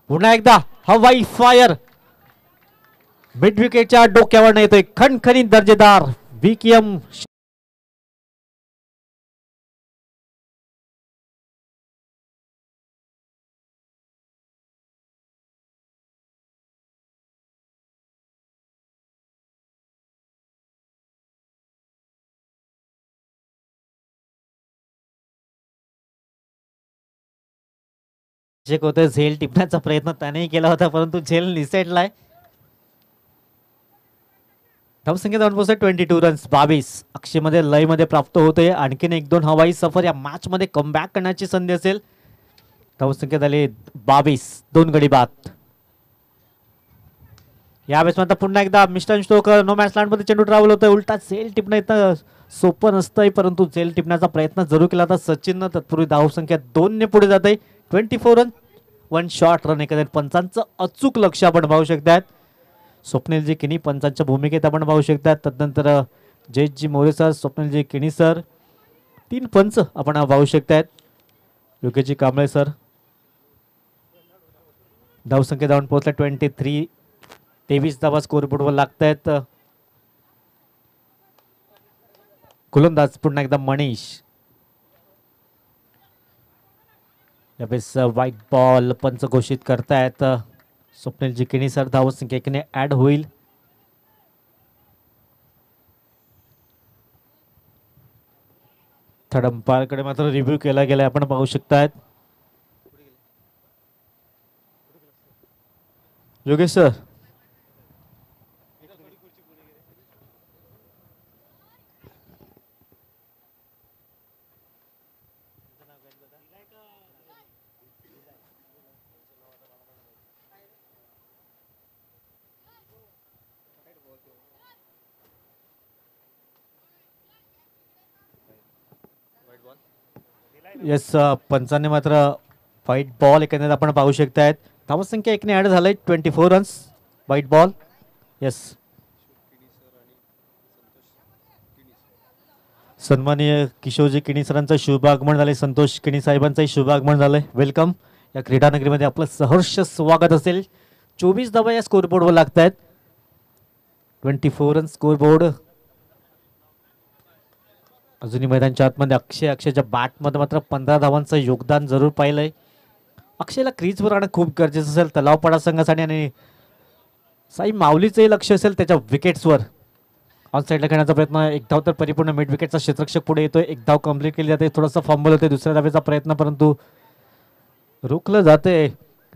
पुन्हा एकदा हवाई फायर. मिड विकेटच्या डोक्यावर येतोय खणखणीत दर्जेदार विकेएम. चेक होते. झेल टिपण्याचा प्रयत्न त्यानेही केला होता, परंतु झेल निसटलाय. धावसंख्या जाऊन पोहोचते 22 रन्स. 22 अक्षय मध्ये लय मध्ये प्राप्त होते. आणखीन 1-2 हवाई सफर या मॅच मध्ये कमबॅक करण्याची संधी असेल. धावसंख्या झाली 22, 2 गडी बाद. यावेळेस मात्र पुन्हा एकदा mister Stoker no man's land मध्ये चेंडू ट्रॅव्हल होतोय. उलटा झेल टिपणं इथं सोपं नसतंय, परंतु झेल टिपण्याचा प्रयत्न जरूर केला होता सचिननं. तत्पूर्वी धावसंख्या 2 ने पुढे जाते. 24 रन, 1 शॉट रन. एकंदरीत पंचांचं अचूक लक्ष आपण पाहू शकतात. स्वप्नीलजी किनी पंचांच्या भूमिकेत आपण पाहू शकतात. तदनंतर जयजी मोरे सर, स्वप्नीलजी किनी सर, 3 पंच आपण पाहू शकतात. योगेशजी कांबळे सर. धावसंख्या जाऊन पोहोचल्या 23. 23 धावा स्कोरबोर्डवर लागत आहेत. गोलंदाज पुन्हा एकदा मनीष. यावेळेस व्हाईट बॉल पंच घोषित करतायत. स्वप्नीलजी किनी सर. धावसंख्या 1 ने ऍड होईल. थर्ड अंपायरकडे मात्र रिव्ह्यू केला गेला आपण पाहू शकतायत. योगेश सर. येस, पंचांनी मात्र व्हाईट बॉल एकंदरीत आपण पाहू शकतायत. धावसंख्या 1 ने ऍड झालंय. 24 रन्स. White ball. येस, सन्माननीय किशोरजी किणी सरांचं शुभागमन झाले. संतोष किणी साहेबांचंही शुभागमन झालंय. वेलकम. या क्रीडानगरीमध्ये आपलं सहर्ष स्वागत असेल. 24 धावा या स्कोरबोर्डवर लागत आहेत. 24 रन स्कोरबोर्ड. अजूनही मैदानच्या आतमध्ये अक्षयच्या बॅटमध्ये मात्र 15 धावांचं योगदान जरूर पाहिलंय. अक्षयला क्रीजवर आणणं खूप गरजेचं असेल तलावपाडा संघासाठी, आणि साई माऊलीचंही लक्ष असेल त्याच्या विकेट्सवर. ऑन साईडला खेळण्याचा प्रयत्न. 1 धाव तर परिपूर्ण मिड विकेटचा क्षेत्ररक्षक पुढे येतोय. 1 धाव कंप्लीट केली जाते. थोडासा फंबल होते दुसऱ्या धावेचा प्रयत्न, परंतु रोखलं जाते.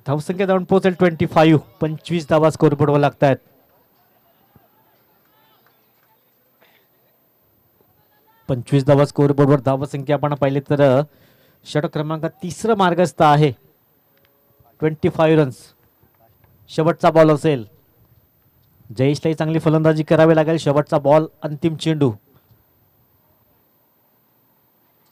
धावसंख्या जाऊन पोहोचेल 25. 25 धावा स्कोरबोर्डवर लागत आहेत. 25 धावा स्कोरबोर्डवर. धावसंख्या आपण पाहिली तर षटक क्रमांक 3 मार्गस्थ आहे. 25 रन्स. शेवटचा बॉल असेल. जयेशलाही चांगली फलंदाजी करावी लागेल. शेवटचा बॉल, अंतिम चेंडू.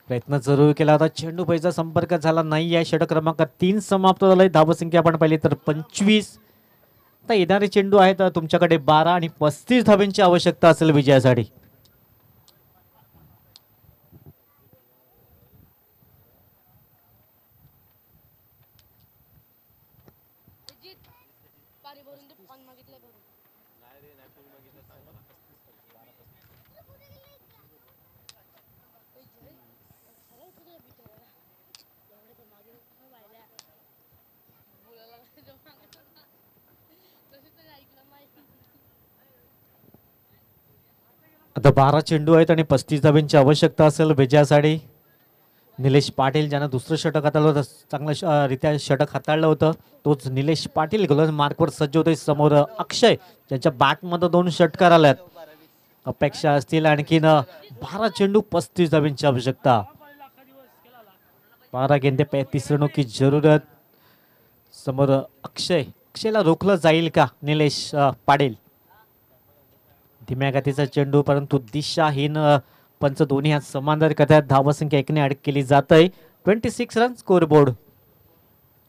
प्रयत्न जरूर केला होता. चेंडू पैसा संपर्क झाला नाही आहे. षटक क्रमांक 3 समाप्त झालाय. धावसंख्या आपण पाहिली तर 25. आता येणारे चेंडू आहेत तुमच्याकडे 12 आणि 35 धावांची आवश्यकता असेल विजयासाठी. आता 12 चेंडू आहेत आणि 35 धावांची आवश्यकता असेल विजयासाठी. निलेश पाटील ज्यानं दुसरं षटक हाताळलं होतं, चांगलं रित्या षटक हाताळलं होतं, तोच निलेश पाटील गोलंदाज मार्कवर सज्ज होते. समोर अक्षय ज्याच्या बॅटमध्ये 2 षटकार आल्यात. अपेक्षा असतील आणखीन 12 चेंडू 35 धावांची आवश्यकता. 12 गेंदे 35 रनों की जरूरत. समोर अक्षयला रोखलं जाईल का निलेश पाटील. धीम्या गतीचा चेंडू, परंतु दिशाहीन. पंच दोन्ही हात समांतर करतात. धावसंख्या 1 ने ऍड केली जात आहे. 26 रन स्कोरबोर्ड.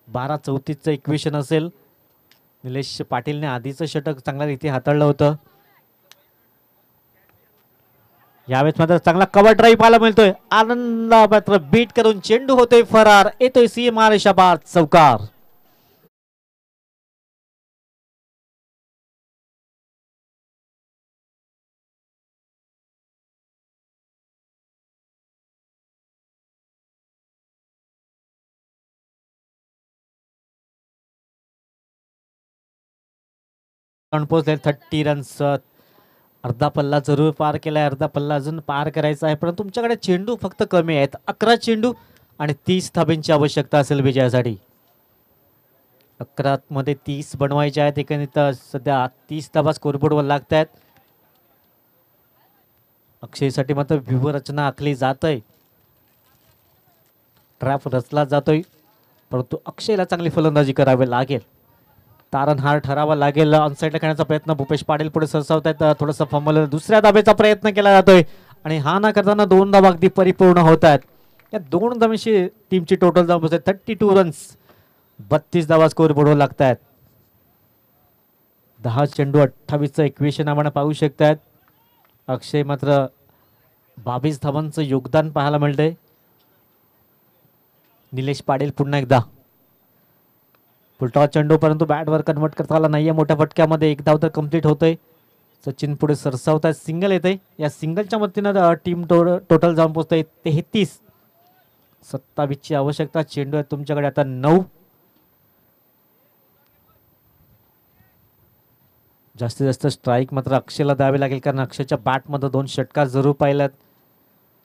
12-34चं इक्वेशन असेल. निलेश पाटीलने आधीचं षटक चांगल्या रीती हाताळलं होतं. यावेळेस मात्र चांगला कव्हर ड्राईव्ह पाहायला मिळतोय. आनंदा मात्र बीट करून चेंडू होतोय फरार. येतोय सीएमआर शाबाद चौकार. पोहोचले 30 रन्स. अर्धा पल्ला जरूर पार केलाय. अर्धा पल्ला अजून पार करायचा आहे, परंतु तुमच्याकडे चेंडू फक्त कमी आहेत. 11 चेंडू आणि 30 धाब्यांची आवश्यकता असेल विजयासाठी. 11 मध्ये 30 बनवायचे आहेत. एकंदरीत सध्या 30 धाबा स्कोरबोर्डवर लागत आहेत. अक्षयसाठी मात्र व्यूहरचना आखली जात आहे. ट्रॅप रचला जातोय. परंतु अक्षयला चांगली फलंदाजी करावी लागेल. तारणहार ठरावा लागेल. ऑनसाईडला खेळण्याचा प्रयत्न भूपेश पाटील पुढे सरसावतायत. थोडंसं फंबल, दुसऱ्या धाबेचा प्रयत्न केला जातोय आणि हा ना करताना 2 धावा अगदी परिपूर्ण होत आहेत. या 2 धावांशी टीमची टोटल धावा पोहोचते 32 रन्स. 32 धावा स्कोर बोर्डवर लागत आहेत. 10 चेंडू 28चं इक्वेशन आपण पाहू शकतात. अक्षय मात्र 22 धावांचं योगदान पाहायला मिळतंय. निलेश पाटील पुन्हा एकदा फुलटॉस चेंडू, परंतु बॅटवर कन्वर्ट करता आला नाहीये. मोठ्या फटक्यामध्ये 1 धाव तर कंप्लीट होतोय. सचिन पुढे सरसावतात. सिंगल येते. या सिंगलच्या मदतीनं टीम टोटल जाऊन पोहोचतोय 33. 27ची आवश्यकता. चेंडू आहे तुमच्याकडे आता 9. जास्तीत जास्त स्ट्राईक मात्र अक्षयला द्यावे लागेल, कारण अक्षयच्या बॅटमध्ये 2 षटकार जरूर पाहिल्यात.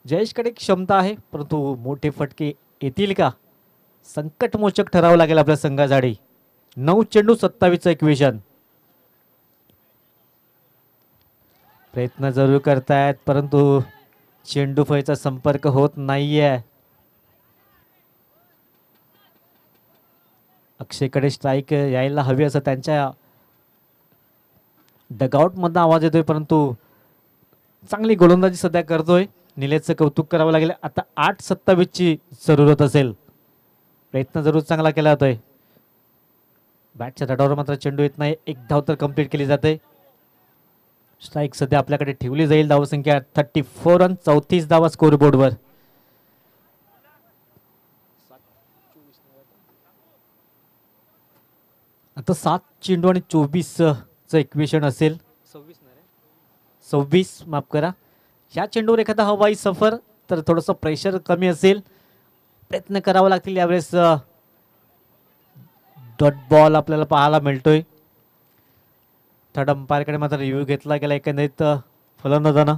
जयेशकडे क्षमता आहे, परंतु मोठे फटके येतील का? संकटमोचक ठरावं लागेल आपल्या संघासाठी. 9 चेंडू 27चं इक्वेशन. प्रयत्न जरूर करतायत, परंतु चेंडू फळीचा संपर्क होत नाहीये. अक्षयकडे स्ट्राईक यायला हवी असं त्यांच्या डगआउट मधला आवाज येतोय, परंतु चांगली गोलंदाजी सध्या करतोय. निलेशचं कौतुक करावं लागेल. आता 8-27ची जरूरत असेल. प्रयत्न जरूर चांगला केला जातोय. बॅटच्या तटावर मात्र चेंडू येत नाही. 1 धाव तर कंप्लीट केली जाते. स्ट्राईक सध्या आपल्याकडे ठेवली जाईल. धावसंख्या 34 रन, 34 धावा स्कोर बोर्डवर. आता 7 चेंडू आणि 24चं इक्वेशन असेल. 26 माफ करा. ह्या चेंडूवर एखादा हवाई सफर तर थोडंसं प्रेशर कमी असेल. प्रयत्न करावा लागतील यावेळेस. डॉट बॉल आपल्याला पाहायला मिळतोय. थर्ड अंपायरकडे मात्र रिव्ह्यू घेतला गेला एकंदरीत फलंदाजानं.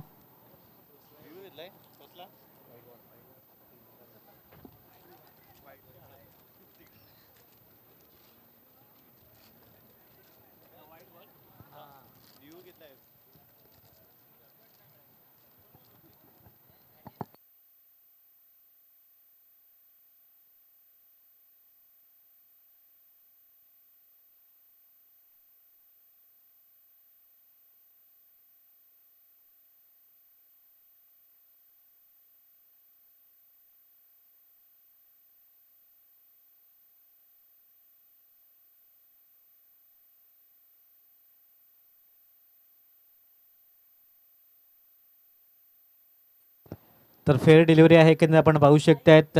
तर फेअर डिलिव्हरी आहे की आपण पाहू शकतायत.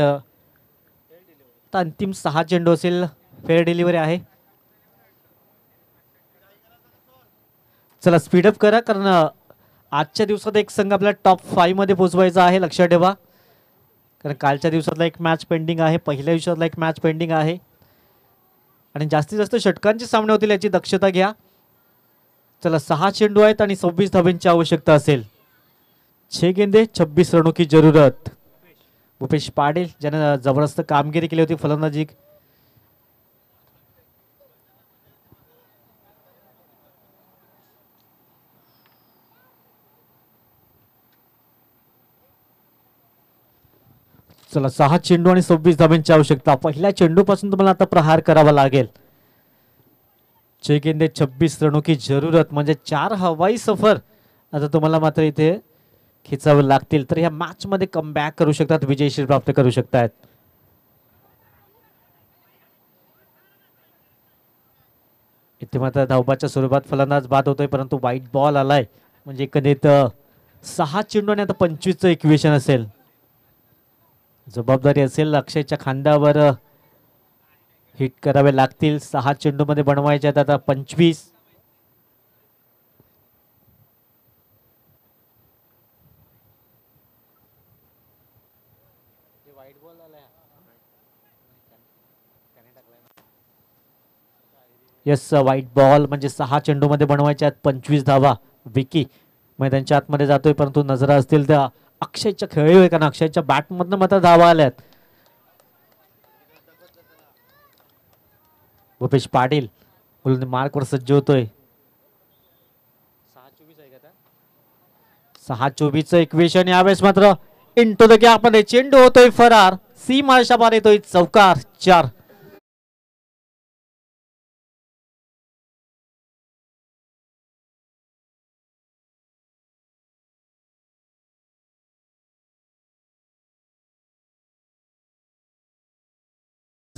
अंतिम 6 चेंडू असेल. फेअर डिलिव्हरी आहे. चला स्पीडअप करा, कारण आजच्या दिवसात एक संघ आपल्याला टॉप 5 मध्ये पोहोचवायचा आहे. लक्षात ठेवा, कारण कालच्या दिवसातला एक मॅच पेंडिंग आहे. पहिल्या दिवसातला एक मॅच पेंडिंग आहे आणि जास्तीत जास्त षटकांचे सामने होतील याची दक्षता घ्या. चला 6 चेंडू आहेत आणि 26 धाब्यांची आवश्यकता असेल. 6 गेंदे 26 रनों की जरूरत. भूपेश पाटील ज्याने जबरदस्त कामगिरी केली होती फलंदाजी. चला 6 चेंडू आणि 26 धाब्यांची आवश्यकता. पहिल्या चेंडूपासून तुम्हाला आता प्रहार करावा लागेल. 6 गेंदे 26 रनों की जरूरत म्हणजे 4 हवाई सफर आता तुम्हाला मात्र इथे खिचावे लागतील, तर ह्या मॅच मध्ये कमबॅक करू शकतात, विजयश्री प्राप्त करू शकतात. इथे मात्र धावबाच्या स्वरूपात फलंदाज बाद होतोय, परंतु वाईट बॉल आलाय म्हणजे एकंदरीत 6 चेंडू आणि आता 25चं इक्वेशन असेल. जबाबदारी असेल अक्षयच्या खांद्यावर. हिट करावे लागतील. 6 चेंडू मध्ये बनवायचे आहेत आता 25. यस, व्हाईट बॉल म्हणजे 6 चेंडू मध्ये बनवायचे आहेत 25 धावा. विकी मैदानच्या आतमध्ये जातोय, परंतु नजरा असतील त्या अक्षयच्या खेळी, कारण अक्षयच्या बॅटमधनं मात्र धावा आल्यात. भूपेश पाटील मार्कवर सज्ज होतोय. 6-24चं इक्वेशन. यावेळेस मात्र इंटू द गॅप मध्ये चेंडू होतोय फरार. सीमारेषा पार येतोय. चौकार 4.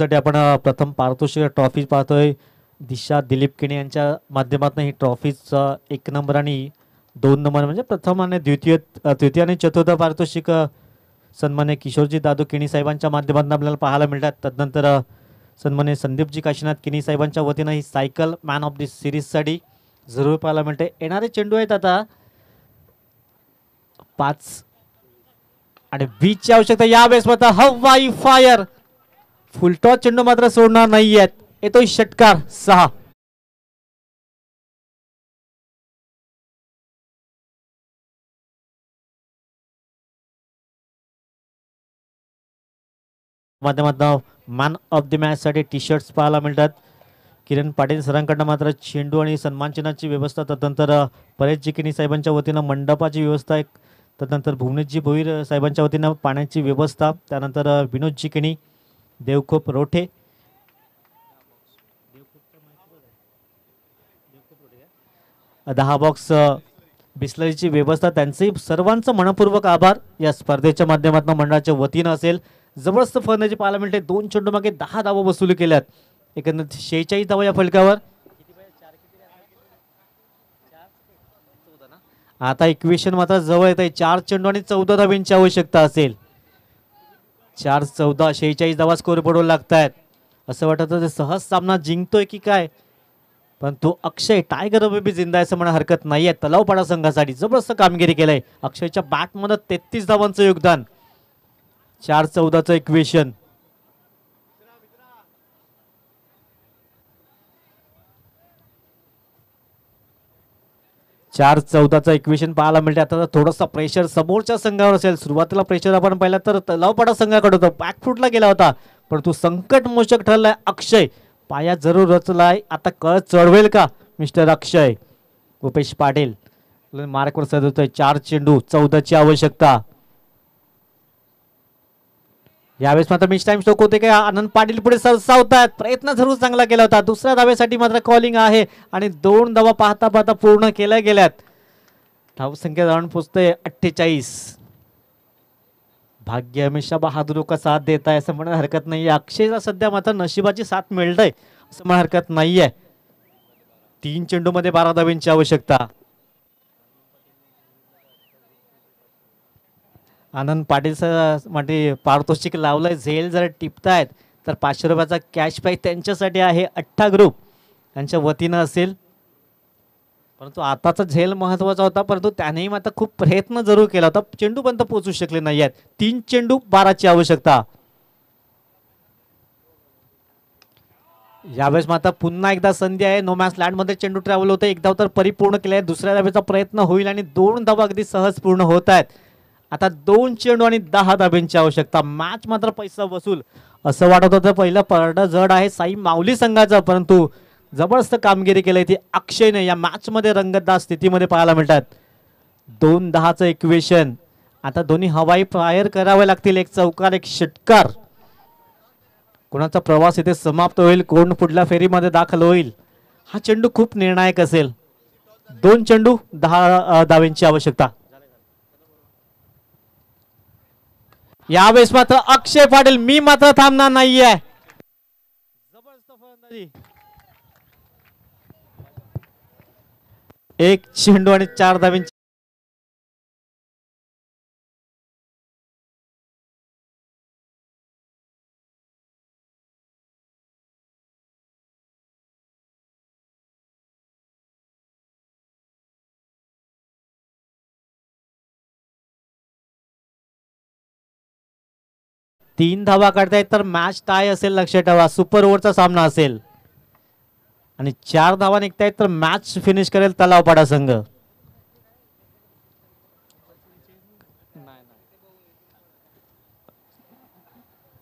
साठी आपण प्रथम पारितोषिक ट्रॉफी पाहतोय. दिशा दिलीप किणी यांच्या माध्यमातून ही ट्रॉफीचा 1 नंबर आणि 2 नंबर म्हणजे प्रथम आणि तृतीय आणि चतुर्थ पारितोषिक सन्मान्य किशोरजी दादू किणी साहेबांच्या माध्यमातून आपल्याला पाहायला मिळतात. तदनंतर सन्मान्य संदीपजी काशीनाथ किणी साहेबांच्या वतीनं ही सायकल मॅन ऑफ द सिरीजसाठी जरूर पाहायला मिळते. येणारे चेंडू आहेत आता 5 आणि 20 ची आवश्यकता. यावेळेस मात्र हवाई फायर, फुलटॉस चेंडू मात्र सोडणार नाहीयेत. येतोय षटकार 6. माध्यमातून मॅन ऑफ द मॅच साठी टी शर्ट्स पाहायला मिळतात. किरण पाटील सरांकडनं मात्र चेंडू आणि सन्मान चिन्हाची व्यवस्था. तदनंतर परेशजी किणी साहेबांच्या वतीनं मंडपाची व्यवस्था आहे. तदनंतर भुवनेशजी भोईर साहेबांच्या वतीनं पाण्याची व्यवस्था. त्यानंतर विनोदजी किणी, देवखोप रोठे, 10 बॉक्स बिस्लरीची व्यवस्था. त्यांचे सर्वांचं मनपूर्वक आभार या स्पर्धेच्या माध्यमातून मंडळाच्या वतीनं असेल. जबरदस्त फलंदाजी पाहायला मिळते. 2 चेंडू मागे 10 धावा वसूल केल्यात. एकंदर 46 धावा या फलकावर. आता इक्वेशन मात्र जवळ येत आहे. 4 चेंडू आणि 14 धाव्यांची आवश्यकता असेल. 4-14 46 धावा स्कोर पडू लागतायत. असं वाटत होतं सहज सामना जिंकतोय की काय, पण तो अक्षय टायगर बेबी जिंदा आहे असं म्हणा हरकत नाहीये. तलावपाडा संघासाठी जबरदस्त कामगिरी केलंय. अक्षयच्या बॅटमध्ये 33 धावांचं योगदान. 4-14चं इक्वेशन. इक्वेशन पाहायला मिळते. आता थोडंसं प्रेशर समोरच्या संघावर असेल. सुरुवातीला प्रेशर आपण पाहिलं तर तलावपाडा संघाकडे होतं. बॅकफुटला गेला होता, परंतु संकट मोचक ठरलाय. अक्षय पाया जरूर रचलाय. आता कळ चढवेल का मिस्टर अक्षय? भूपेश पाटील मार्कवर सजवतोय. 4 चेंडू 14ची आवश्यकता. यावेळेस मात्र मिस टाइम स्ट्रोक होते का? आनंद पाटील पुढे सरसावतात. प्रयत्न जरूर चांगला केला होता. दुसऱ्या धावेसाठी मात्र कॉलिंग आहे आणि 2 धावा पाहता पाहता पूर्ण केल्या गेल्यात. धावसंख्या जाऊन पोचते 48. भाग्य हमेशा बहादुर का साथ देत आहे असं म्हणा हरकत नाहीये. अक्षयला सध्या मात्र नशिबाची साथ मिळतंय असं म्हणा हरकत नाहीये. 3 चेंडू मध्ये 12 धाव्यांची आवश्यकता. आनंद पाटील साठी पारितोषिक लावलंय. झेल जर टिपतायत तर 500 रुपयाचा कॅश प्राईज त्यांच्यासाठी आहे. 8 ग्रुप त्यांच्या वतीनं असेल. परंतु आताचा झेल महत्वाचा होता, परंतु त्यानेही मात्र खूप प्रयत्न जरूर केला होता. चेंडू पर्यंत पोहोचू शकले नाही आहेत. 3 चेंडू 12ची आवश्यकता. यावेळेस मात्र पुन्हा एकदा संधी आहे. नो मॅच लँड मध्ये चेंडू ट्रॅव्हल होते. एक धाव तर परिपूर्ण केलाय. दुसऱ्या धावेचा प्रयत्न होईल आणि 2 धावा अगदी सहज पूर्ण होत आहेत. आता 2 चेंडू आणि 10 धाब्यांची आवश्यकता. मॅच मात्र पैसा वसूल असं वाटत होतं. पहिलं पडदा जड आहे साई माऊली संघाचा, परंतु जबरदस्त कामगिरी केली ती अक्षयने या मॅच मध्ये रंगतदार स्थितीमध्ये पाहायला मिळतात. 2-10चं इक्वेशन. आता दोन्ही हवाई फायर करावे लागतील. एक चौकार एक षटकार. कोणाचा प्रवास इथे समाप्त होईल, कोण पुढल्या फेरीमध्ये दाखल होईल, हा चेंडू खूप निर्णायक असेल. 2 चेंडू 10 धाव्यांची आवश्यकता. यावेळेस मात्र अक्षय पाटील मी मात्र थांबणार नाहीये. जबरदस्त फलंदाजी. 1 चेंडू आणि 4 धाव्यांची. तीन धावा काढतायत तर मॅच टाय असेल. लक्षात ठेवा सुपर ओव्हरचा सामना असेल. आणि 4 धावा निघतायत तर मॅच फिनिश करेल तलावपाडा संघ.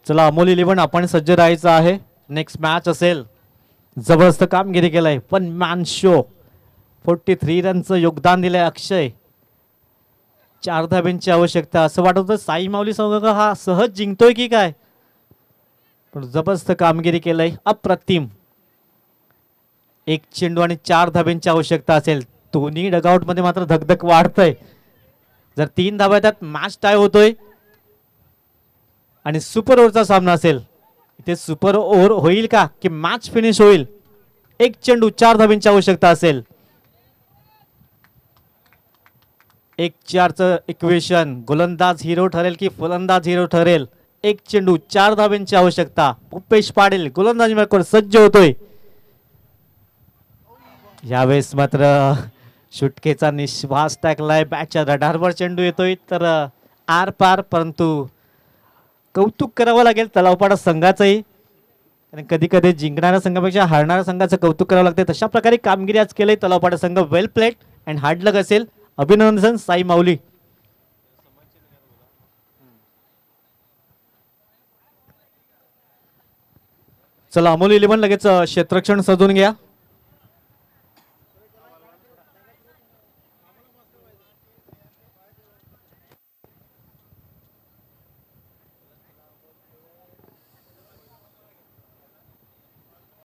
चला अमोल 11 आपण सज्ज राहायचं आहे. नेक्स्ट मॅच असेल. जबरदस्त कामगिरी केलंय पण मॅन शो. 43 रनचं योगदान दिलंय अक्षय. 4 धाब्यांची आवश्यकता. असं वाटत होतं साई माऊली संघ हा सहज जिंकतोय की काय, पण जबरदस्त कामगिरी केलंय. अप्रतिम. 1 चेंडू आणि 4 धाब्यांची आवश्यकता असेल. दोन्ही डगआउट मध्ये मात्र धगधग वाढतंय. जर 3 धाब्या येतात मॅच टाय होतोय आणि सुपर ओव्हरचा सामना असेल. इथे सुपर ओव्हर होईल का की मॅच फिनिश होईल? एक चेंडू 4 धाब्यांची आवश्यकता असेल. 1-4चं इक्वेशन. गोलंदाज हिरो ठरेल की फलंदाज हिरो ठरेल? एक चेंडू 4 धाब्यांची आवश्यकता. भूपेश पाटील गोलंदाजी मार्गावर सज्ज होतोय. यावेळेस मात्र शुटकेचा निश्वास टाकलाय. बॅटच्या रडारवर चेंडू येतोय तर आर पार, परंतु कौतुक करावं लागेल तलावपाडा संघाचंही. आणि कधी कधी जिंकणाऱ्या संघापेक्षा हारणाऱ्या संघाचं कौतुक करावं लागते. तशा प्रकारे कामगिरी आज केली तलावपाडा संघ. वेल प्लेड अँड हार्ड लक असेल. अभिनंदन साई माऊली. चला अमोल इलेव्हन लगेच क्षेत्ररक्षण सजवून घ्या.